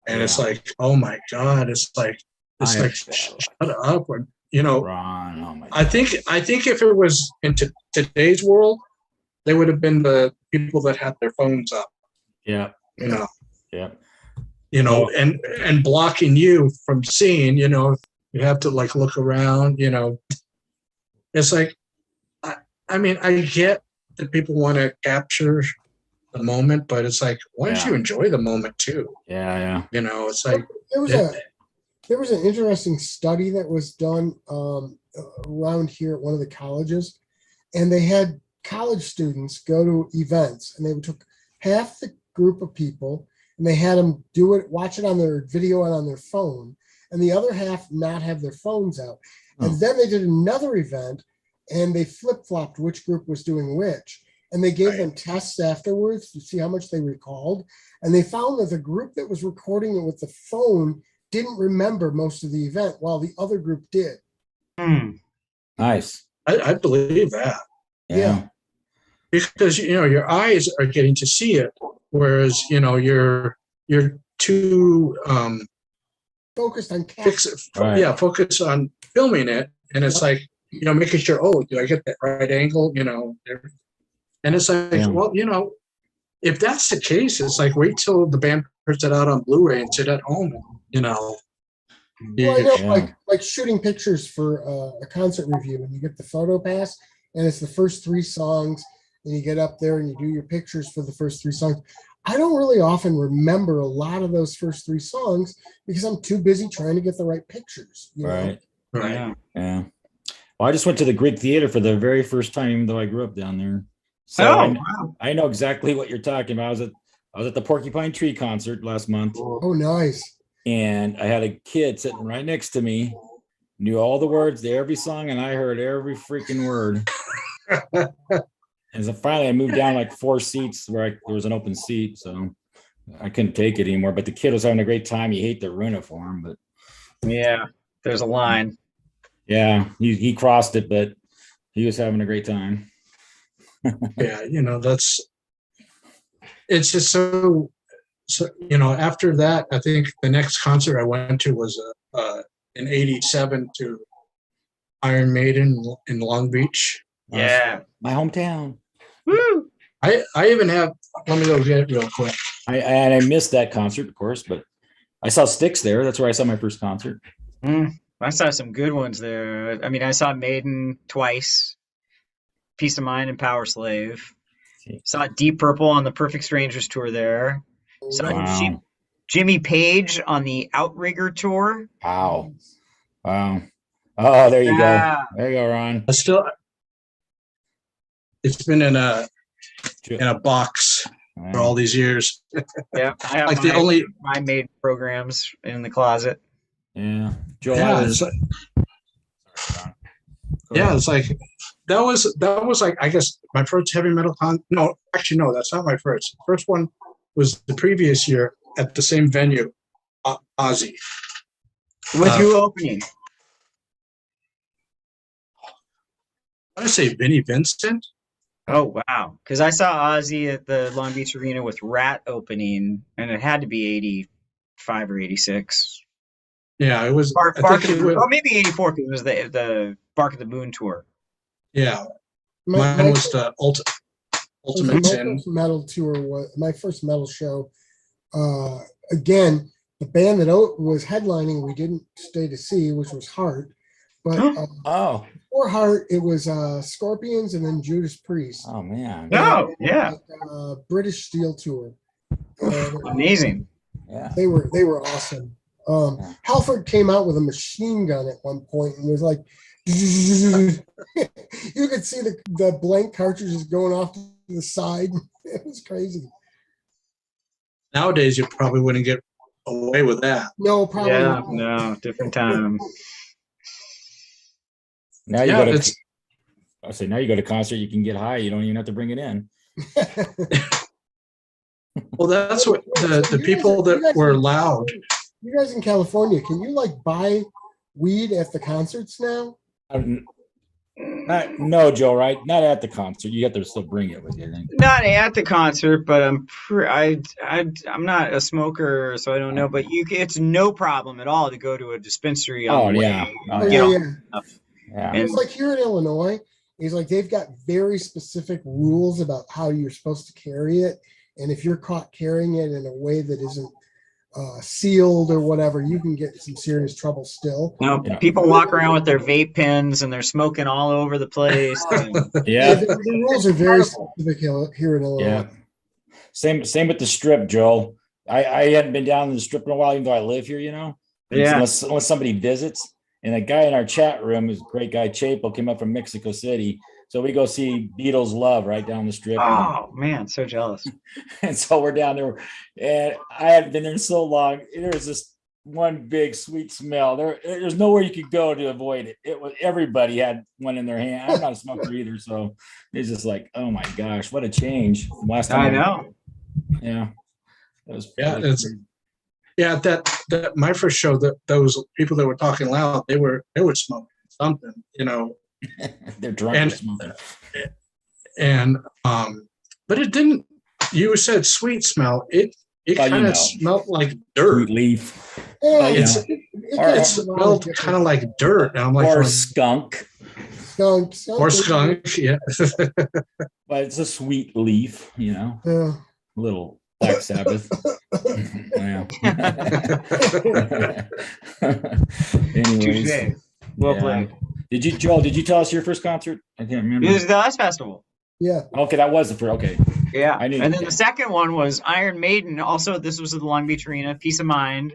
and it's like, oh my God, it's like shut up, or Ron, oh my I think if it was in today's world, they would have been the people that had their phones up, Yeah, you yeah. know, and blocking you from seeing, you have to like look around, It's like, I mean, I get that people want to capture the moment, but it's like, why don't you enjoy the moment too? Yeah. It's like There was an interesting study that was done around here at one of the colleges, and they had college students go to events, and they took half the group of people, and they had them watch it on their video and on their phone, and the other half not have their phones out. And then they did another event, and they flip-flopped which group was doing which, and they gave them tests afterwards to see how much they recalled, and they found that the group that was recording it with the phone didn't remember most of the event, while the other group did. Nice. I believe that. Yeah. Because your eyes are getting to see it, whereas you're too Focused on focus on filming it, and it's like making sure, do I get that right angle, and it's like, well, if that's the case, it's like wait till the band puts it out on Blu-ray and sit at home, Well, I know, like shooting pictures for a concert review, and you get the photo pass, and it's the first 3 songs, and you get up there and you do your pictures for the first 3 songs. I don't really often remember a lot of those first 3 songs because I'm too busy trying to get the right pictures. Right. Yeah. Yeah. Well, I just went to the Greek Theater for the very first time, even though I grew up down there. So wow. I know exactly what you're talking about. I was at the Porcupine Tree concert last month, Oh, nice. and I had a kid sitting right next to me, knew all the words to every song, and I heard every freaking word. And so finally, I moved down like 4 seats where there was an open seat, so I couldn't take it anymore. But the kid was having a great time. You hate to ruin it for him, but Yeah. There's a line. yeah, he crossed it, but he was having a great time. yeah, it's just so after that, I think the next concert I went to was in '87 to Iron Maiden in Long Beach. Yeah. My hometown. Woo. I even have, let me go get it real quick. I missed that concert, of course, but I saw Styx there. That's where I saw my first concert. I saw some good ones there. I mean, I saw Maiden twice, Peace of Mind and Power Slave. Saw Deep Purple on the Perfect Strangers tour there. Saw Wow. Jimmy Page on the Outrigger tour. Wow. Oh, there you Yeah. go. There you go, Ron. It's been in a box for all these years. Yeah, I have Like my Maiden programs in the closet. Yeah. Joel, it's like that was like, I guess, my first heavy metal no, actually no, that's not my first. The first one was the previous year at the same venue, Ozzy. With who opening? I want to say Vinnie Vincent. Oh wow! Because I saw Ozzy at the Long Beach Arena with Rat opening, and it had to be '85 or '86. Yeah, it was. Maybe '84 because it was the Bark of the Moon tour. Yeah, mine was the Ultimate my Sin. first metal tour was my first metal show. Again, the band that was headlining, we didn't stay to see, which was Heart. But Oh, before Heart, it was Scorpions and then Judas Priest. oh man. Oh, yeah. British Steel tour. And, Amazing. Yeah. they were awesome. Halford came out with a machine gun at one point and was like, you could see the blank cartridges going off to the side. It was crazy. Nowadays, you probably wouldn't get away with that. No, probably Yeah, not. no, different time. Now you Yeah, go to it's I say now you go to concert, you can get high. You don't even have to bring it in. well, that's what the people that were loud. You guys in California, can you like buy weed at the concerts now? No, Joe, right? Not at the concert. You have to still bring it with you. I think. Not at the concert, but I'm not a smoker, so I don't know. But it's no problem at all to go to a dispensary on Oh the way. yeah. Oh, Oh, yeah. Get all yeah. that stuff. Yeah. It's like here in Illinois, it's like they've got very specific rules about how you're supposed to carry it. And if you're caught carrying it in a way that isn't sealed or whatever, you can get some serious trouble still. No, Yeah. people walk around with their vape pens and they're smoking all over the place. and- Yeah. The rules are very specific here in Illinois. Yeah. Same with the strip, Joel. I hadn't been down to the strip in a while, even though I live here, you know. Yeah. Unless somebody visits. And a guy in our chat room is a great guy, Chapo, came up from Mexico City. So we go see Beatles Love right down the strip. Oh man, so jealous. And so we're down there, and I hadn't been there in so long. There was this one big sweet smell. There's nowhere you could go to avoid it. It was everybody had one in their hand. I'm not a smoker either, so it's just like, oh my gosh, what a change from last time. I know. Yeah, it was. Yeah, it was it's- Yeah, that my first show, that those people that were talking loud, they were smoking something, you know, they're drunk. and- or smoking. and but it didn't. You said sweet smell. It Oh, you kind know. of smelled like dirt. Sweet leaf Yeah, It's it Or- it gets a lot smelled different- kind of like dirt, and I'm like, or skunk, skunk, or skunk. Yeah, but it's a sweet leaf, you know, Yeah. little Black Sabbath. Yeah. Anyways, Touche. Well yeah. played. Joel, did you tell us your first concert? I can't remember. This is the last festival. Yeah. Okay, that was the first. Okay. Yeah. I knew- And then the second one was Iron Maiden. Also, this was at the Long Beach Arena, Peace of Mind,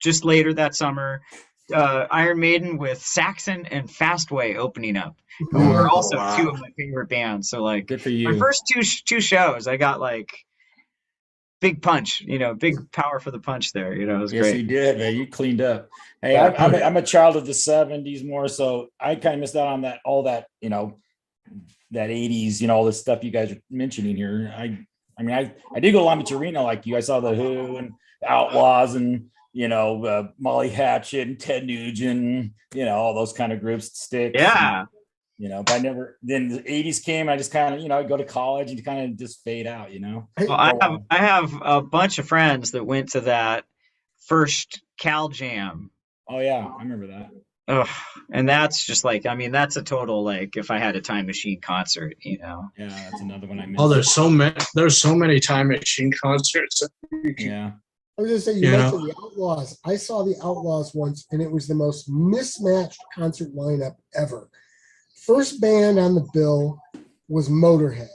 just later that summer. Iron Maiden with Saxon and Fastway opening up, who were also Wow. two of my favorite bands. So, like, Good for my you. first two shows, I got like big punch, big power for the punch there. It was Yes, great. you did, man. You cleaned up. Hey, Yeah. I'm a child of the '70s more, so I kind of missed out on all that, that '80s, all this stuff you guys are mentioning here. I mean, I did go to Long Beach Arena like you. I saw the Who and Outlaws and Molly Hatchet and Ted Nugent, all those kind of groups, Sticks. Yeah. But I never. Then the '80s came. I just kind of, I'd go to college and kind of just fade out. Well, I have a bunch of friends that went to that first Cal Jam. Oh yeah, I remember that. Ugh, and that's just like, that's a total, like, if I had a time machine concert. Yeah, that's another one I missed. oh, there's so many time machine concerts. Yeah. I was gonna say, you mentioned the Outlaws. I saw the Outlaws once, and it was the most mismatched concert lineup ever. First band on the bill was Motorhead,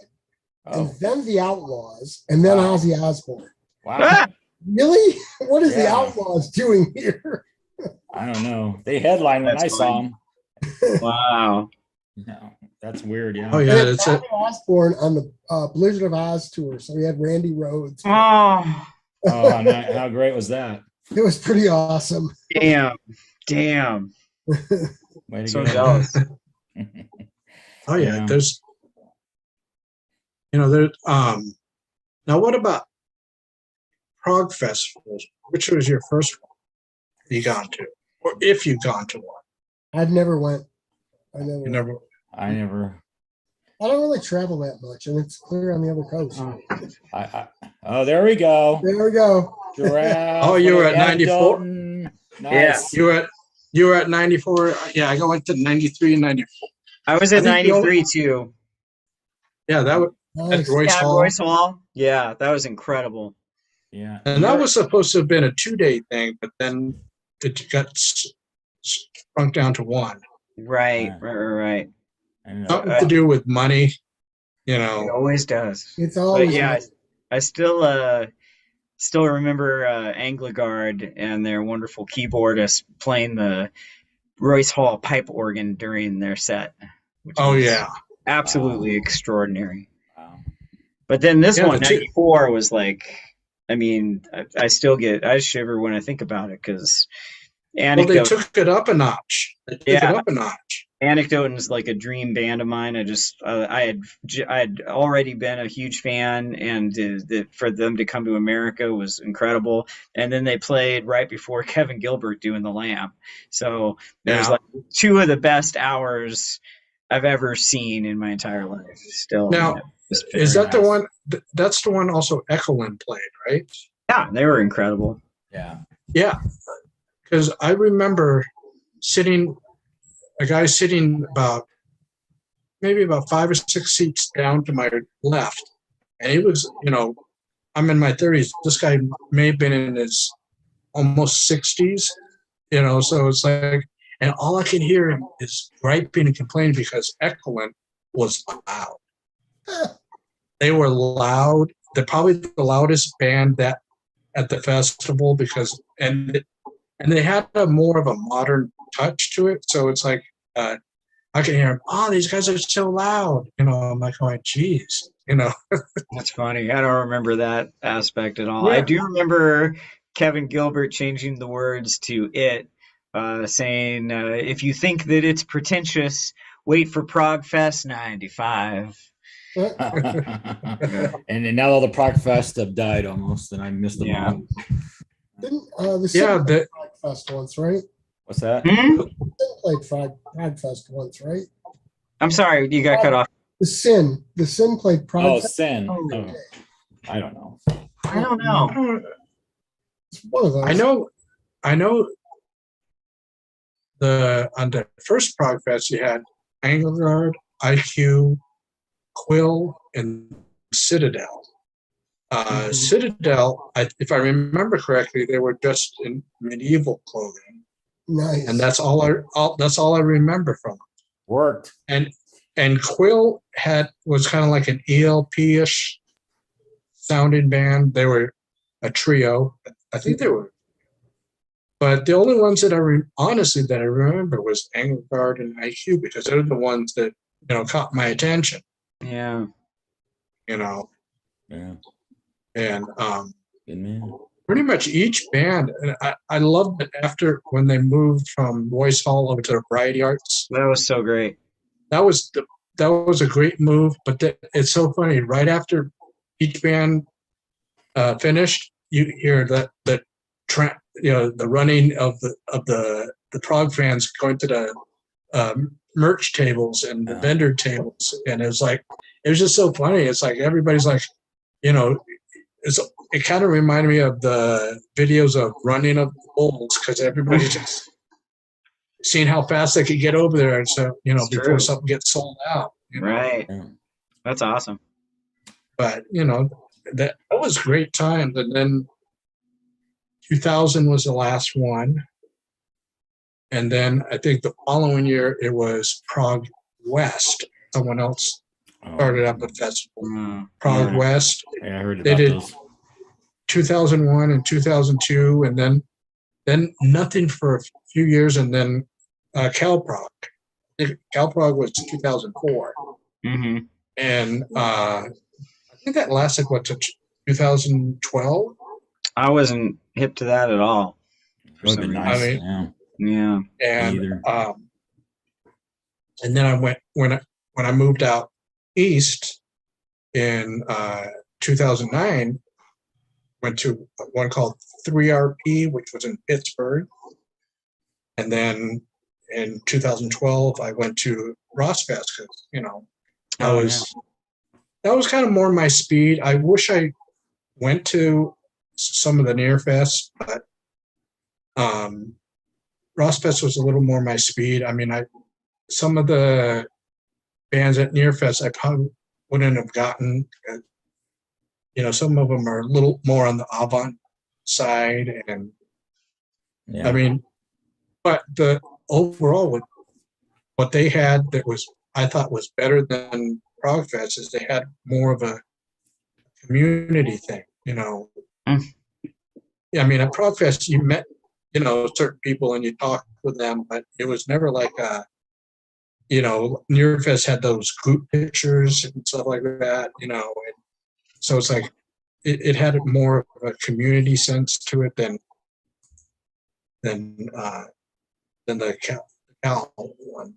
and Oh then the Outlaws, and then Wow. Ozzy Osbourne. wow. Really? What is the Yeah. Outlaws doing here? I don't know. They headlined when That's I saw funny. them. Wow. No, that's weird. Yeah. Oh And yeah, then it's a, Ozzy Osbourne on the Blizzard of Oz tour, so we had Randy Rhoads. Oh, Oh, how great was that? It was pretty awesome. damn. Way to So go. jealous. oh yeah, Yeah. there's there now what about prog festivals? Which was your first one you gone to? Or if you've gone to one? I've never went. You never I never. I don't really travel that much, and it's clear on the other coast. Oh, there we go. There we go. Giraffe. Oh, you were at Ann 94? Dalton. Nice. you were at 94. Yeah, I went to 93 and 94. I was I at think the 93 too. Yeah, Nice. Royce Yeah, Hall. Royce Hall. Yeah, that was incredible. Yeah. And that was supposed to have been a 2-day thing, but then it got shrunk down to one. Right, Yeah. right. I know. Something to do with money, you It know. always does. It's But always yeah, I still remember Angligard and their wonderful keyboardist playing the Royce Hall pipe organ during their set, which Oh is yeah. absolutely Wow. extraordinary. Wow. But then this Yeah, one, the two- 94, was like, I mean, I still I shiver when I think about it because Well, they Anecdote, took it up a notch. They took it yeah, up a notch. Anecdote is like a dream band of mine. I had already been a huge fan, and for them to come to America was incredible. And then they played right before Kevin Gilbert doing the Lamb, so there's Yeah. like two of the best hours I've ever seen in my entire life. Still, Now, yeah, just is very that the nice. one? That's the one also Ekelund played, right? yeah, they were incredible. Yeah. Yeah, because I remember a guy sitting maybe about 5 or 6 seats down to my left, and he was, I'm in my 30s. This guy may have been in his almost 60s, so it's like, and all I could hear him is griping and complaining because Ekelund was loud. They were loud. They're probably the loudest band that at the festival because and they had a more of a modern touch to it. So it's like I can hear them. Oh, these guys are so loud. I'm like, oh, geez. That's funny. I don't remember that aspect at all. I Yeah. do remember Kevin Gilbert changing the words to it, saying, if you think that it's pretentious, wait for Prague Fest 95. And then now all the Prog Fest have died almost, and I missed them Yeah. all. Didn't the Yeah, Sin played Frog Fest once, right? What's that? Hmm? Sin played Frog Fest once, right? I'm sorry, you got cut off. The Sin played Oh, Prog Fest. Sin. Oh. Oh, I don't know. I don't know. It's one of those. I know on the first Prog Fest you had Engelgard, IQ, Quill, and Citadel. Citadel, if I remember correctly, they were just in medieval clothing, Nice. and that's all I remember from them. Worked. And Quill was kind of like an ELP-ish sounding band. They were a trio. I think they were. But the only ones that honestly that I remember was Engelgard and IQ because they're the ones that caught my attention. Yeah. Yeah. And Good man. pretty much each band. And I loved it after when they moved from Royce Hall over to Variety Arts. That was so great. That was a great move. But it's so funny. Right after each band finished, you hear the running of the Prague fans going to the merch tables and the vendor tables, and it was just so funny. It's like everybody's like, it kind of reminded me of the videos of running of the bulls because everybody's just seeing how fast they could get over there, and so It's before true. something gets sold out. Right. Yeah. That's awesome. But that was great times, and then 2000 was the last one. And then I think the following year it was Prague West. Someone else started up a festival. Prague Yeah. West. Yeah, I heard They about did those. 2001 and 2002, and then nothing for a few years, and then Cal Prague. Cal Prague was 2004, Hmm. and I think that lasted to 2012. I wasn't hip to that at all. That would be some nice. reason. Yeah. Yeah. And Either. and then I went when I moved out east in 2009. Went to one called 3RP, which was in Pittsburgh, and then in 2012 I went to Rossfest because that was kind of more my speed. I wish I went to some of the near fests, but Rossfest was a little more my speed. I mean, some of the bands at Nearfest, I wouldn't have gotten. Some of them are a little more on the avant side, and Yeah. I mean, but the overall what they had that was I thought was better than ProgFest is they had more of a community thing. Mm. Yeah, I mean, at ProgFest you met certain people and you talked with them, but it was never like Nearfest had those group pictures and stuff like that. And so it's like it had more of a community sense to it than the Cal one.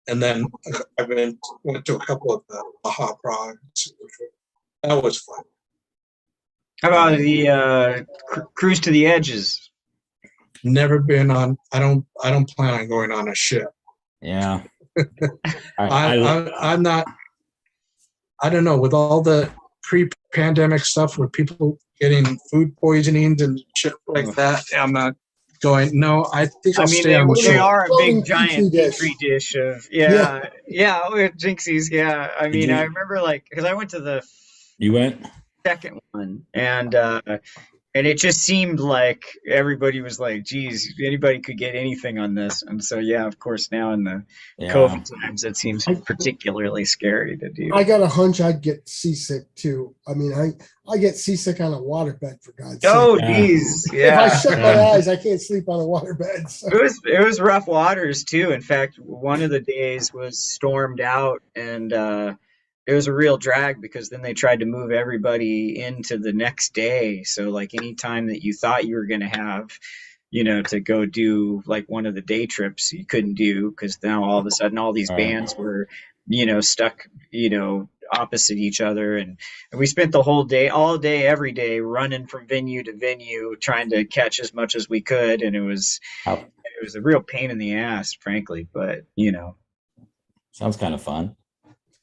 And then I went to a couple of the Baja Progs. That was fun. How about the Cruise to the Edges? Never been on. I don't plan on going on a ship. Yeah. I'm not. I don't know, with all the pre-pandemic stuff with people getting food poisonings and shit like that, I'm not going. No, I think I'll stay on the they ship. are a Floating big giant petri dish of yeah, with Jinxies. Yeah, I mean, I remember because I went to the You went? second one, and it just seemed like everybody was like, geez, anybody could get anything on this. And so, yeah, of course, now in the COVID times, it seems particularly scary to do. I got a hunch I'd get seasick too. I mean, I get seasick on a waterbed, for God's sake. Oh, geez. Yeah. If I shut my eyes, I can't sleep on a waterbed. So. It was rough waters too. In fact, one of the days was stormed out, and it was a real drag because then they tried to move everybody into the next day. So like any time that you thought you were going to have, to go do like one of the day trips, you couldn't do because now all of a sudden all these bands were, stuck, opposite each other. And we spent the whole day, all day, every day running from venue to venue, trying to catch as much as we could. And it was a real pain in the ass, frankly, but Sounds kind of fun.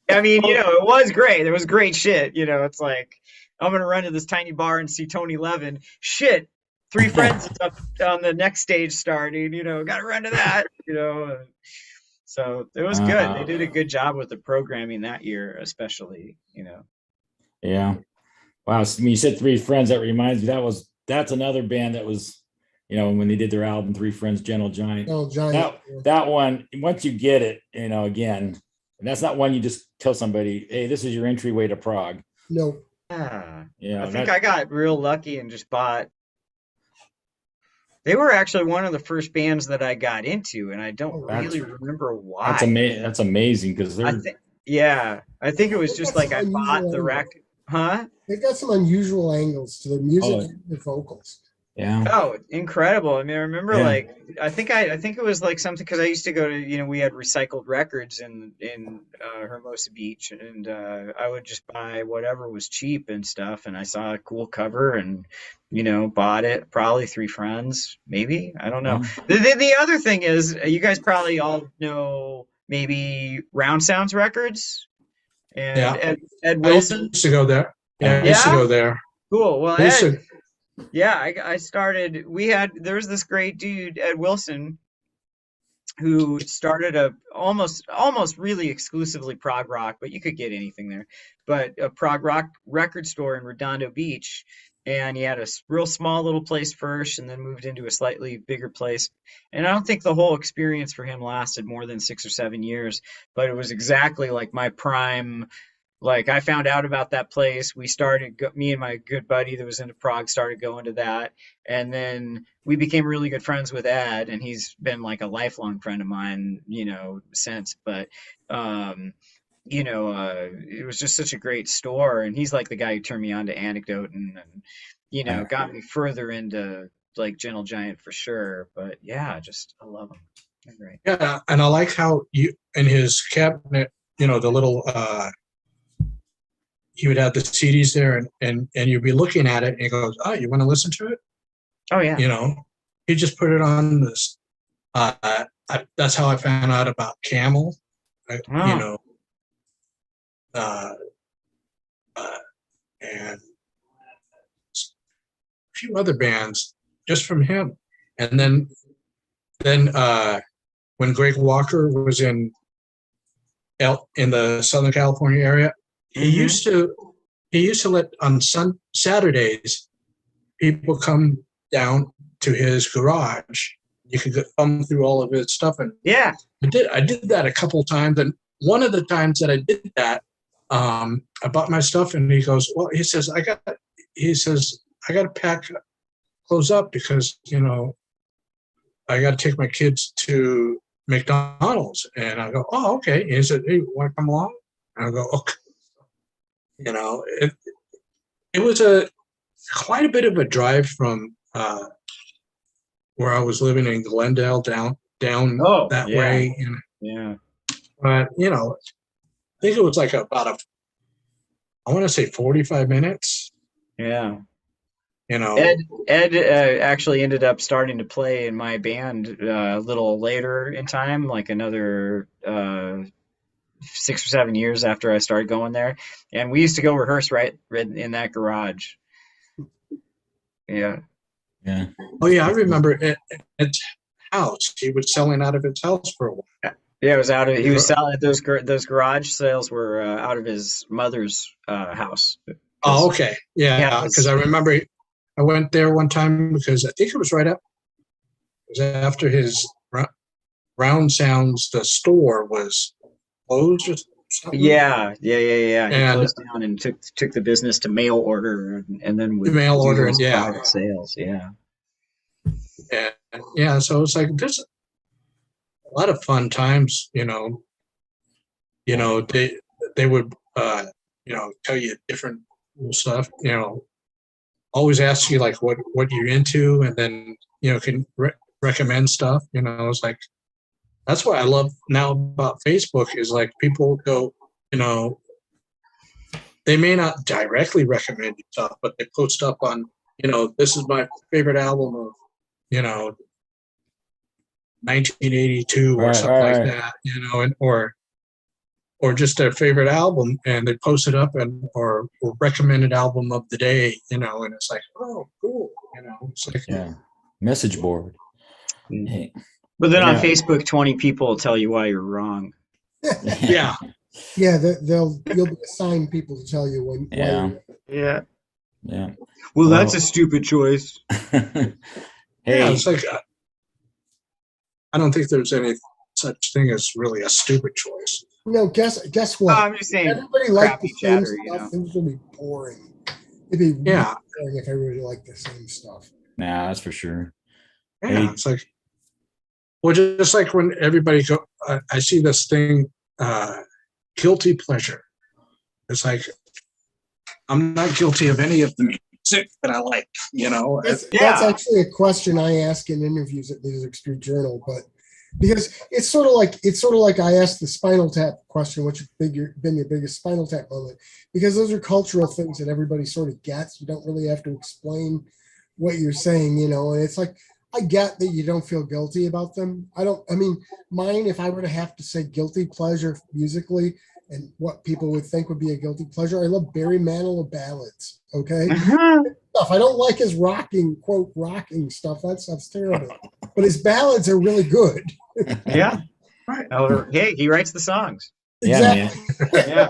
I mean, it was great. There was great shit. It's like, I'm going to run to this tiny bar and see Tony Levin. Shit, 3 friends is up on the next stage starting, got to run to that, So it was good. They did a good job with the programming that year, especially, Yeah. Wow. So when you said 3 friends, that reminds me, that's another band that was, when they did their album, 3 Friends, Gentle Giant. That one, once you get it, again, and that's not one you just tell somebody, hey, this is your entryway to Prague. No. Yeah. I think I got real lucky and just bought. They were actually one of the first bands that I got into, and I don't really remember why. That's amazing because they're. I think it was just like I bought the record. Huh? They've got some unusual angles to their music and their vocals. Yeah. Oh, incredible. I mean, I remember I think it was like something because I used to go to, we had recycled records in Hermosa Beach, and I would just buy whatever was cheap and stuff, and I saw a cool cover and, bought it. Probably 3 Friends, maybe. I don't know. The other thing is, you guys probably all know maybe Round Sounds Records and Ed Wilson. I used to go there. Yeah, I used to go there. Cool. Well, I started, there was this great dude, Ed Wilson, who started a almost really exclusively prog rock, but you could get anything there, but a prog rock record store in Redondo Beach. And he had a real small little place first and then moved into a slightly bigger place. And I don't think the whole experience for him lasted more than 6 or 7 years, but it was exactly like my prime. Like I found out about that place. We started, me and my good buddy that was into prog started going to that. And then we became really good friends with Ed, and he's been like a lifelong friend of mine, since. But, it was just such a great store. And he's like the guy who turned me on to Anecdote and got me further into like Gentle Giant for sure. But yeah, I love him. They're great. Yeah. And I like how in his cabinet, the little, he would have the CDs there and you'd be looking at it and he goes, oh, you want to listen to it? Oh, yeah. He just put it on this. That's how I found out about Camel, and a few other bands just from him. And then when Greg Walker was in out in the Southern California area. He Mhm. used to let on Saturdays people come down to his garage. You could thumb through all of his stuff, and Yeah. I did that a couple of times. And one of the times that I did that, I bought my stuff, and he goes, "Well," he says, "I got to pack close up because I got to take my kids to McDonald's." And I go, "Oh, okay." And he said, "Hey, want to come along?" And I go, "Okay." It was quite a bit of a drive from where I was living in Glendale down Oh, that yeah. way. And Yeah. but I think it was like I want to say 45 minutes. Yeah. You know, Ed actually ended up starting to play in my band a little later in time, like another 6 or 7 years after I started going there, and we used to go rehearse right in that garage. Yeah. Yeah. oh yeah, I remember at house. He was selling out of his house for a while. Yeah, it was out of he was selling those garage sales were out of his mother's house. Oh, 'Cause okay. he had Yeah, because I remember I went there one time because I think it was right up. It was after his Round Sounds, the store was closed or something. Yeah. He And closed down and took the business to mail order and then the would mail do order, those yeah. private sales. Yeah. And yeah, so it's like there's a lot of fun times, they would tell you different cool stuff, always ask you like what you're into, and then can recommend stuff. It's like that's what I love now about Facebook is like people go, they may not directly recommend you stuff, but they post up on, this is my favorite album of, 1982 or Right, something like right. that, and or just their favorite album, and they post it up, and or recommended album of the day, and it's like, oh, cool, it's like, Yeah. Message board. Hey. But then on Yeah. Facebook, 20 people will tell you why you're wrong. yeah, Yeah, you'll be assigned people to tell you when. Yeah. Yeah. Yeah. Well, Well- that's a stupid choice. yeah, Hey, it's like I don't think there's any such thing as really a stupid choice. No, guess Oh, what? I'm just saying, Everybody likes crappy the same chatter, stuff. Things will be boring. It'd be really Yeah, boring if everybody liked the same stuff. nah, that's for sure. yeah, Hey. it's like, well, just like when everybody go, I see this thing, guilty pleasure. It's like I'm not guilty of any of the music that I like, That's Yeah. actually a question I ask in interviews at Music Street Journal, but because it's sort of like I asked the Spinal Tap question, what's been your biggest Spinal Tap moment? Because those are cultural things that everybody sort of gets. You don't really have to explain what you're saying, and it's like I get that you don't feel guilty about them. I mean, mine, if I were to have to say guilty pleasure musically and what people would think would be a guilty pleasure, I love Barry Manilow ballads. Okay. Stuff. I don't like his quote rocking stuff. That stuff's terrible. But his ballads are really good. Yeah. Right. Oh, hey, he writes the songs. Yeah, Exactly. Yeah.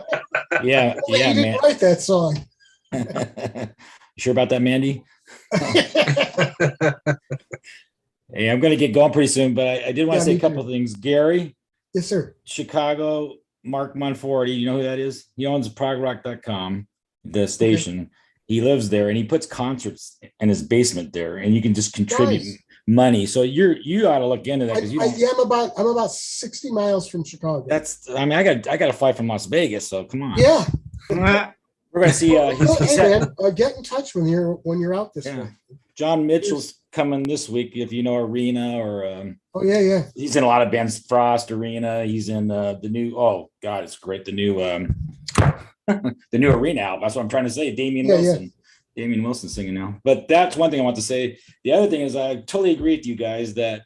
Yeah, Well, yeah, you man. didn't write that song. You sure about that, Mandy? Hey, I'm going to get going pretty soon, but I did want Yeah, to say me a couple of things. Gary, Yes, sir. Chicago, Mark Monforti, you know who that is? He owns progrock.com, the station. He lives there and he puts concerts in his basement there, and you can just contribute Nice. money. So you ought to look into that because you don't. Yeah, I'm about 60 miles from Chicago. I got to fly from Las Vegas, so come on. Yeah. We're gonna see. Hey, man, get in touch when you're out this Yeah. way. John Mitchell's coming this week. If you know Arena or Oh yeah. he's in a lot of bands. Frost Arena. He's in the new. Oh God, it's great. The new the new Arena album. That's what I'm trying to say. Damian Wilson. Damian Wilson singing now. But that's one thing I want to say. The other thing is I totally agree with you guys that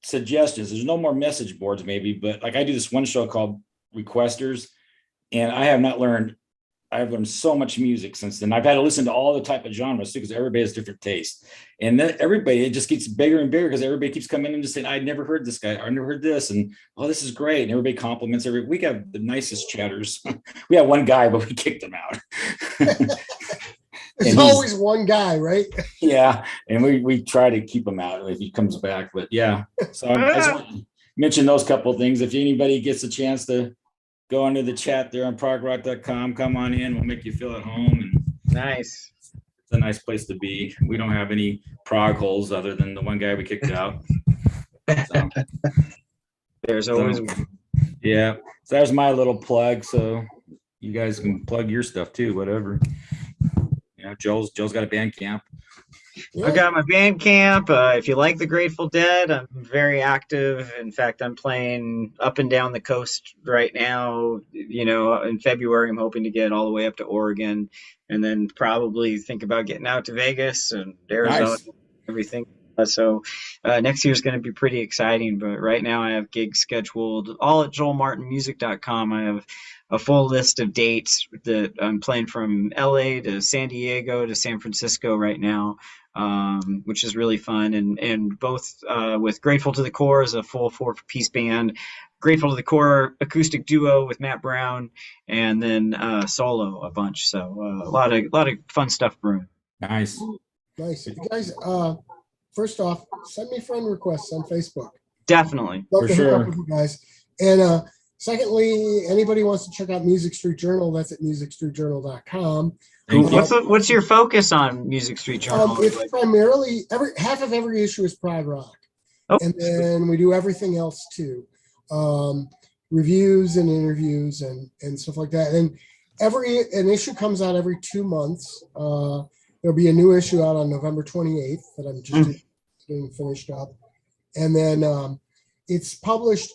suggestions. There's no more message boards maybe, but like I do this one show called Requesters, and I have not learned I've learned so much music since then. I've had to listen to all the type of genres too, because everybody has different tastes. And then everybody, it just gets bigger and bigger because everybody keeps coming in and just saying, I'd never heard this guy, I never heard this. And oh, this is great. And everybody compliments we got the nicest chatters. We had one guy, but we kicked him out. There's always one guy, right? Yeah. And we try to keep him out if he comes back. But yeah. So I just want to mention those couple of things. If anybody gets a chance to go into the chat there on progrock.com, come on in. We'll make you feel at home. And Nice. it's a nice place to be. We don't have any prog holes other than the one guy we kicked out. So, There's always yeah. So there's my little plug. So you guys can plug your stuff too, whatever. Yeah, Joel's got a band camp. I got my band camp. If you like the Grateful Dead, I'm very active. In fact, I'm playing up and down the coast right now. You know, in February, I'm hoping to get all the way up to Oregon, and then probably think about getting out to Vegas and Arizona, Nice. everything. So next year is going to be pretty exciting. But right now, I have gigs scheduled all at joelmartinmusic.com. I have a full list of dates that I'm playing from LA to San Diego to San Francisco right now, which is really fun. And both with Grateful to the Core as a full 4-piece band, Grateful to the Core acoustic duo with Matt Brown, and then solo a bunch. So a lot of fun stuff brewing. Nice. Nice. You guys, first off, send me friend requests on Facebook. Definitely. Love For to hook sure. up with you guys. And secondly, anybody wants to check out Music Street Journal, that's at musicstreetjournal.com. Thank you. What's your focus on Music Street Journal? It's primarily half of every issue is prog rock. Oh. And then we do everything else too. Reviews and interviews and stuff like that. And an issue comes out every 2 months. There'll be a new issue out on November 28th that I'm just getting finished up. And then it's published.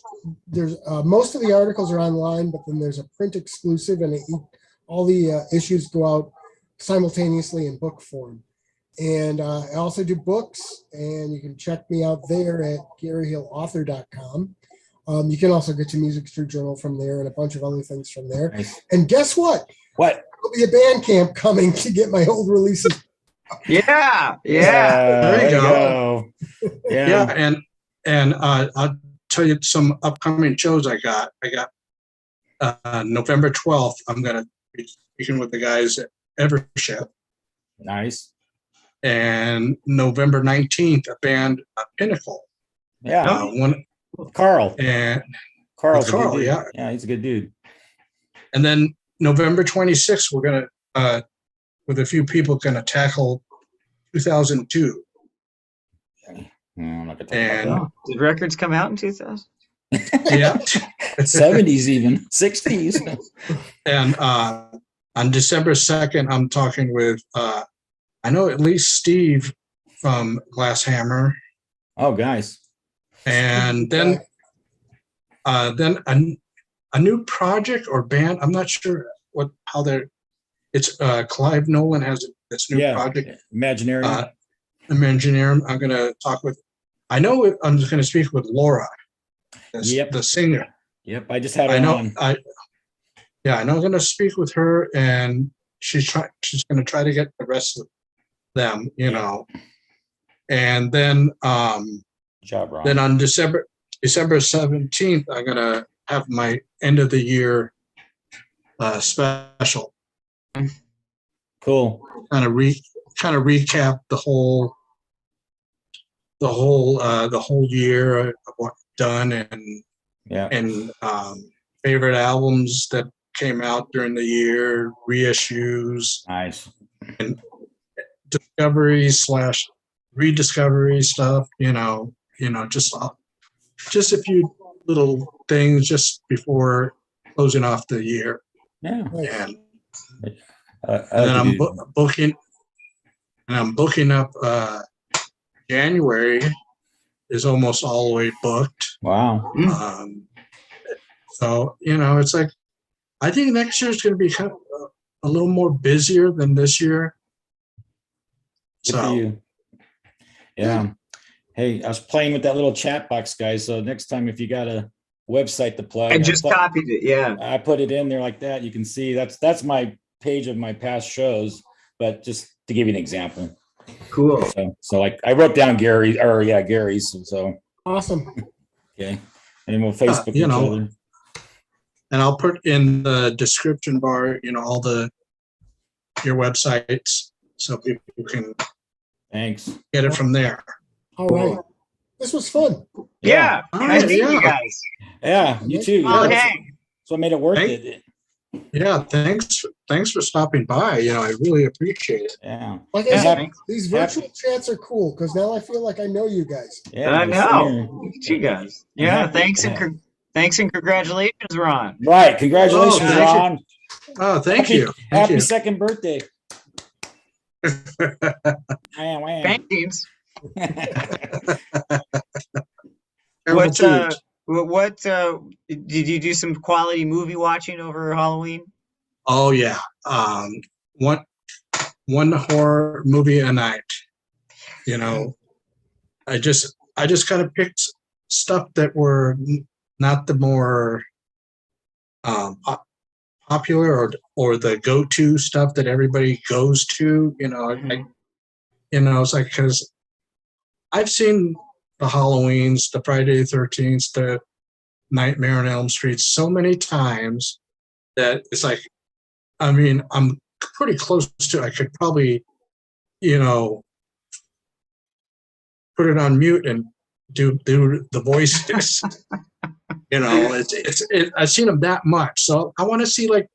There's most of the articles are online, but then there's a print exclusive, and all the issues go out simultaneously in book form. And I also do books, and you can check me out there at GaryHillAuthor.com. You can also get to Music Street Journal from there and a bunch of other things from there. Nice. And guess what? What? There'll be a band camp coming to get my old releases. Yeah. There you go. Yeah. And I'll tell you some upcoming shows I got. November 12th, I'm going to be speaking with the guys at Evership. Nice. And November 19th, a band, Pinnacle. Yeah. Carl's Carl's a Carl, good dude. yeah. Yeah, he's a good dude. And then November 26th, we're going to, with a few people, going to tackle 2002. I'm not gonna talk And about Did records come out in 2000? yeah. that. 70s even 60s. And on December 2nd, I'm talking with, I know at least Steve from Glass Hammer. Oh, guys. And then a new project or band. I'm not sure it's Clive Nolan has this new project. Imaginary. Imagineering. I'm going to talk with, I'm just going to speak with Laura, the singer. Yep. I just had her I know. on. I'm going to speak with her, and she's going to try to get the rest of them, and then, Good job, Ron. then on December 17th, I'm going to have my end of the year special. Cool. Kind of recap the whole year of what I've done and favorite albums that came out during the year, reissues, Nice. and discoveries / rediscovery stuff. Just a few little things just before closing off the year. Yeah. And I then like I'm to booking, and I'm booking up. January is almost all the way booked. Wow. So it's like, I think next year is going to be kind of a little more busier than this year. Good for So you. Yeah. Hey, I was playing with that little chat box, guys. So next time, if you got a website to plug, I just copied it. Yeah. I put it in there like that. You can see that's my page of my past shows, but just to give you an example. Cool. So like I wrote down Gary's. So Awesome. okay, and we'll Facebook you each know, other. And I'll put in the description bar, all your websites so people can Thanks. get it from there. All right. This was fun. Yeah. All Nice right, meeting you yeah. guys. Yeah, you too. Oh, Yeah, hey. so I made it worth Thank- it. Yeah, thanks for stopping by. I really appreciate it. Yeah. Like I Yeah, said, thanks. these virtual chats are cool because now I feel like I know you guys. Yeah. I same know. here. Look at you guys. Yeah. Thanks and congratulations, Ron. Right. Congratulations, Oh, thank you. Ron. Oh, thank Happy- you. Thank Happy you. second birthday. Wham, wham. Thanks. Terrible What twos. what did you do some quality movie watching over Halloween? Oh yeah. One horror movie a night. I just kind of picked stuff that were not the more popular or the go-to stuff that everybody goes to. It's like, because I've seen the Halloweens, the Friday the 13th, the Nightmare on Elm Street so many times that it's like, I'm pretty close to, I could probably, put it on mute and do the voices. I've seen them that much. So I want to see like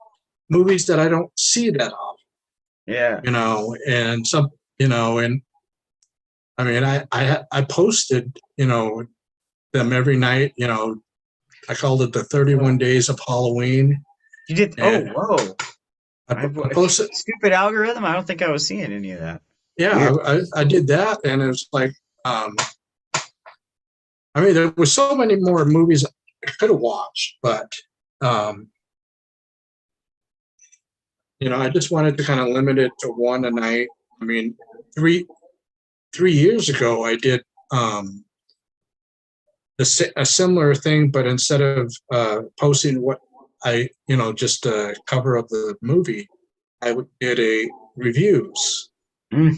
movies that I don't see that often, Yeah. and some, and I posted, them every night, I called it the 31 Days of Halloween. You did. Yeah. Oh, whoa. I posted, Stupid algorithm. I don't think I was seeing any of that. yeah, I did that, and it was like, there was so many more movies I could have watched, but I just wanted to kind of limit it to one a night. 3 years ago, I did a similar thing, but instead of posting what I, just a cover of the movie, I did a reviews. Mm.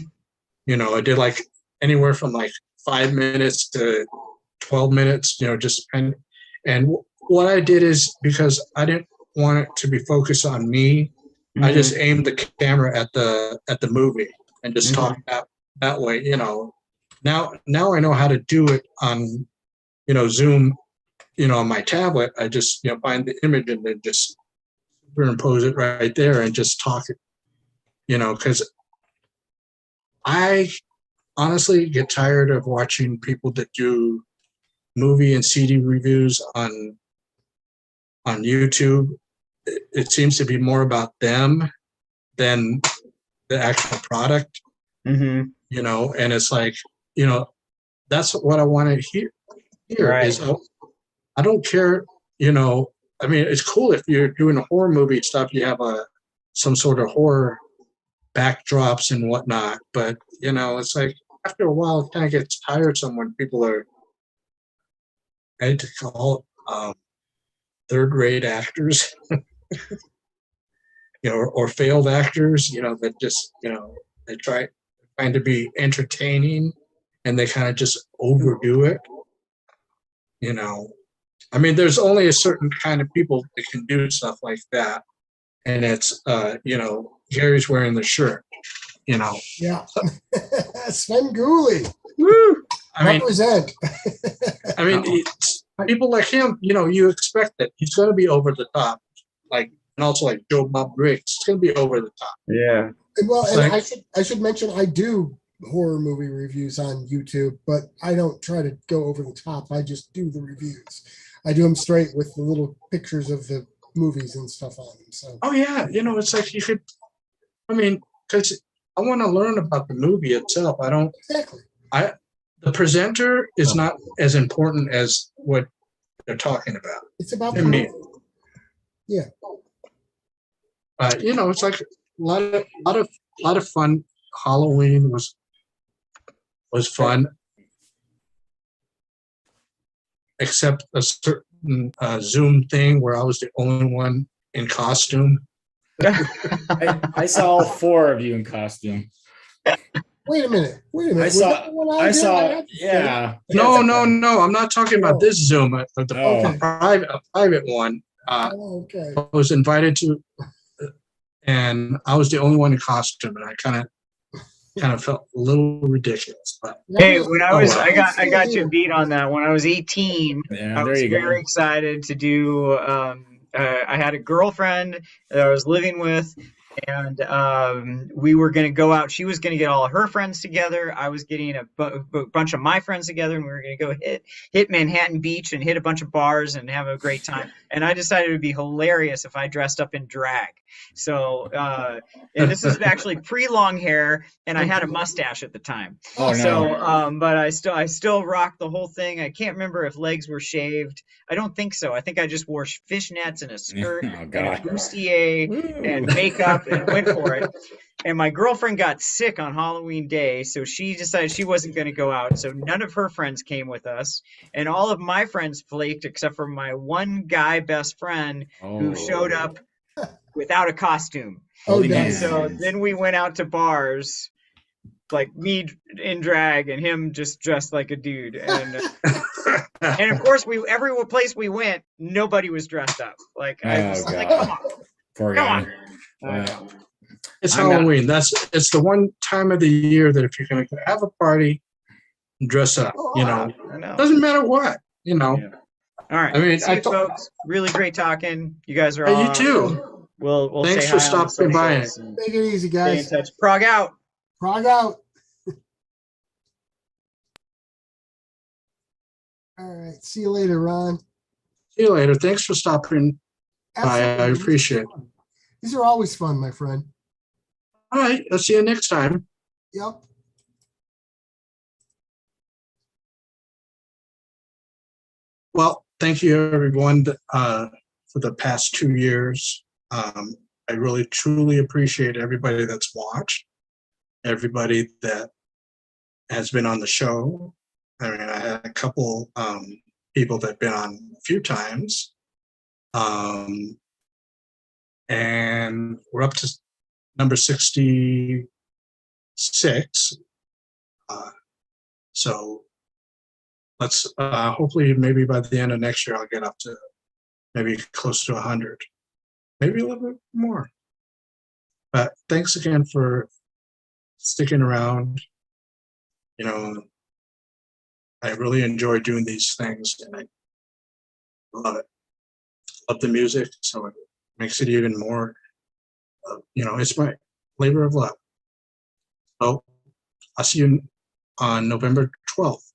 I did like anywhere from like 5 minutes to 12 minutes, just and what I did is, because I didn't want it to be focused on me, I just aimed the camera at the movie and just talked that way. Now I know how to do it on, Zoom, on my tablet. I just, find the image and then just superimpose it right there and just talk it, because I honestly get tired of watching people that do movie and CD reviews on YouTube. It seems to be more about them than the actual product, Mm-hmm. and it's like, that's what I want to hear. Right. Is, I don't care, it's cool if you're doing a horror movie and stuff, you have some sort of horror backdrops and whatnot, but it's like after a while it kind of gets tiresome when people are, I hate to call it, third-rate actors, or failed actors, that just, they trying to be entertaining and they kind of just overdo it. There's only a certain kind of people that can do stuff like that. And it's, Gary's wearing the shirt, Yeah. Sven Gooley. Woo! Represent. It's, people like him, you expect that he's going to be over the top, and also like Joe Bob Briggs, it's going to be over the top. Yeah. Well, and Like- I should mention I do horror movie reviews on YouTube, but I don't try to go over the top. I just do the reviews. I do them straight with the little pictures of the movies and stuff on them. So Oh yeah, it's like you could, because I want to learn about the movie itself. I don't. exactly. The presenter is not as important as what they're talking about. It's about To the me. movie. Yeah. It's like a lot of fun. Halloween was fun, except a certain Zoom thing where I was the only one in costume. I saw all four of you in costume. Wait a minute. I Was saw, that the one I did? saw, had to say. yeah. No, Yes, no, no. I'm not talking about this Zoom, but the Oh. a private one. Oh, okay. I was invited to, and I was the only one in costume, and I kind of felt a little ridiculous. But Hey, when I Oh, was, well. I got you beat on that. When I was 18, Yeah, I there was you very go. excited to do. I had a girlfriend that I was living with, and we were going to go out. She was going to get all of her friends together. I was getting a bunch of my friends together, and we were going to go hit Manhattan Beach and hit a bunch of bars and have a great time. And I decided it would be hilarious if I dressed up in drag. So, and this is actually pre-long hair, and I had a mustache at the time. Oh, no. So, but I still rocked the whole thing. I can't remember if legs were shaved. I don't think so. I think I just wore fishnets and a skirt Oh, and a God. bustier and Woo. makeup and went for it. And my girlfriend got sick on Halloween Day, so she decided she wasn't going to go out. So none of her friends came with us, and all of my friends flaked except for my one guy best friend who showed up without a costume. Oh, Holy nice. So man. then we went out to bars, like me in drag and him just dressed like a dude. And of course, every place we went, nobody was dressed up. Like I was Oh, like, God. come on, Poor come guy. on. Wow. it's I'm not- Halloween. It's the one time of the year that if you're going to have a party, dress up. You know, I know. doesn't matter what. You know, Yeah. All right. I mean, See I you, thought- folks. Really great talking. You guys are Hey, you awesome. too. We'll Thanks say for hi on the stopping by. socials and Take it easy, stay in guys. touch. Prague out. Prague out. All right. See you later, Ron. See you later. Thanks for stopping by. I Absolutely. appreciate it. These are always fun, my friend. All right. I'll see you next time. Yep. Well, thank you, everyone, for the past 2 years. I really, truly appreciate everybody that's watched, everybody that has been on the show. I mean, I had a couple people that have been on a few times. And we're up to number 66. So let's hopefully maybe by the end of next year I'll get up to maybe close to 100, maybe a little bit more. But thanks again for sticking around. You know, I really enjoy doing these things, and I love it. Love the music, so it makes it even more. You know, it's my labor of love. So I'll see you on November 12th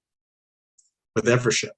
with Evership.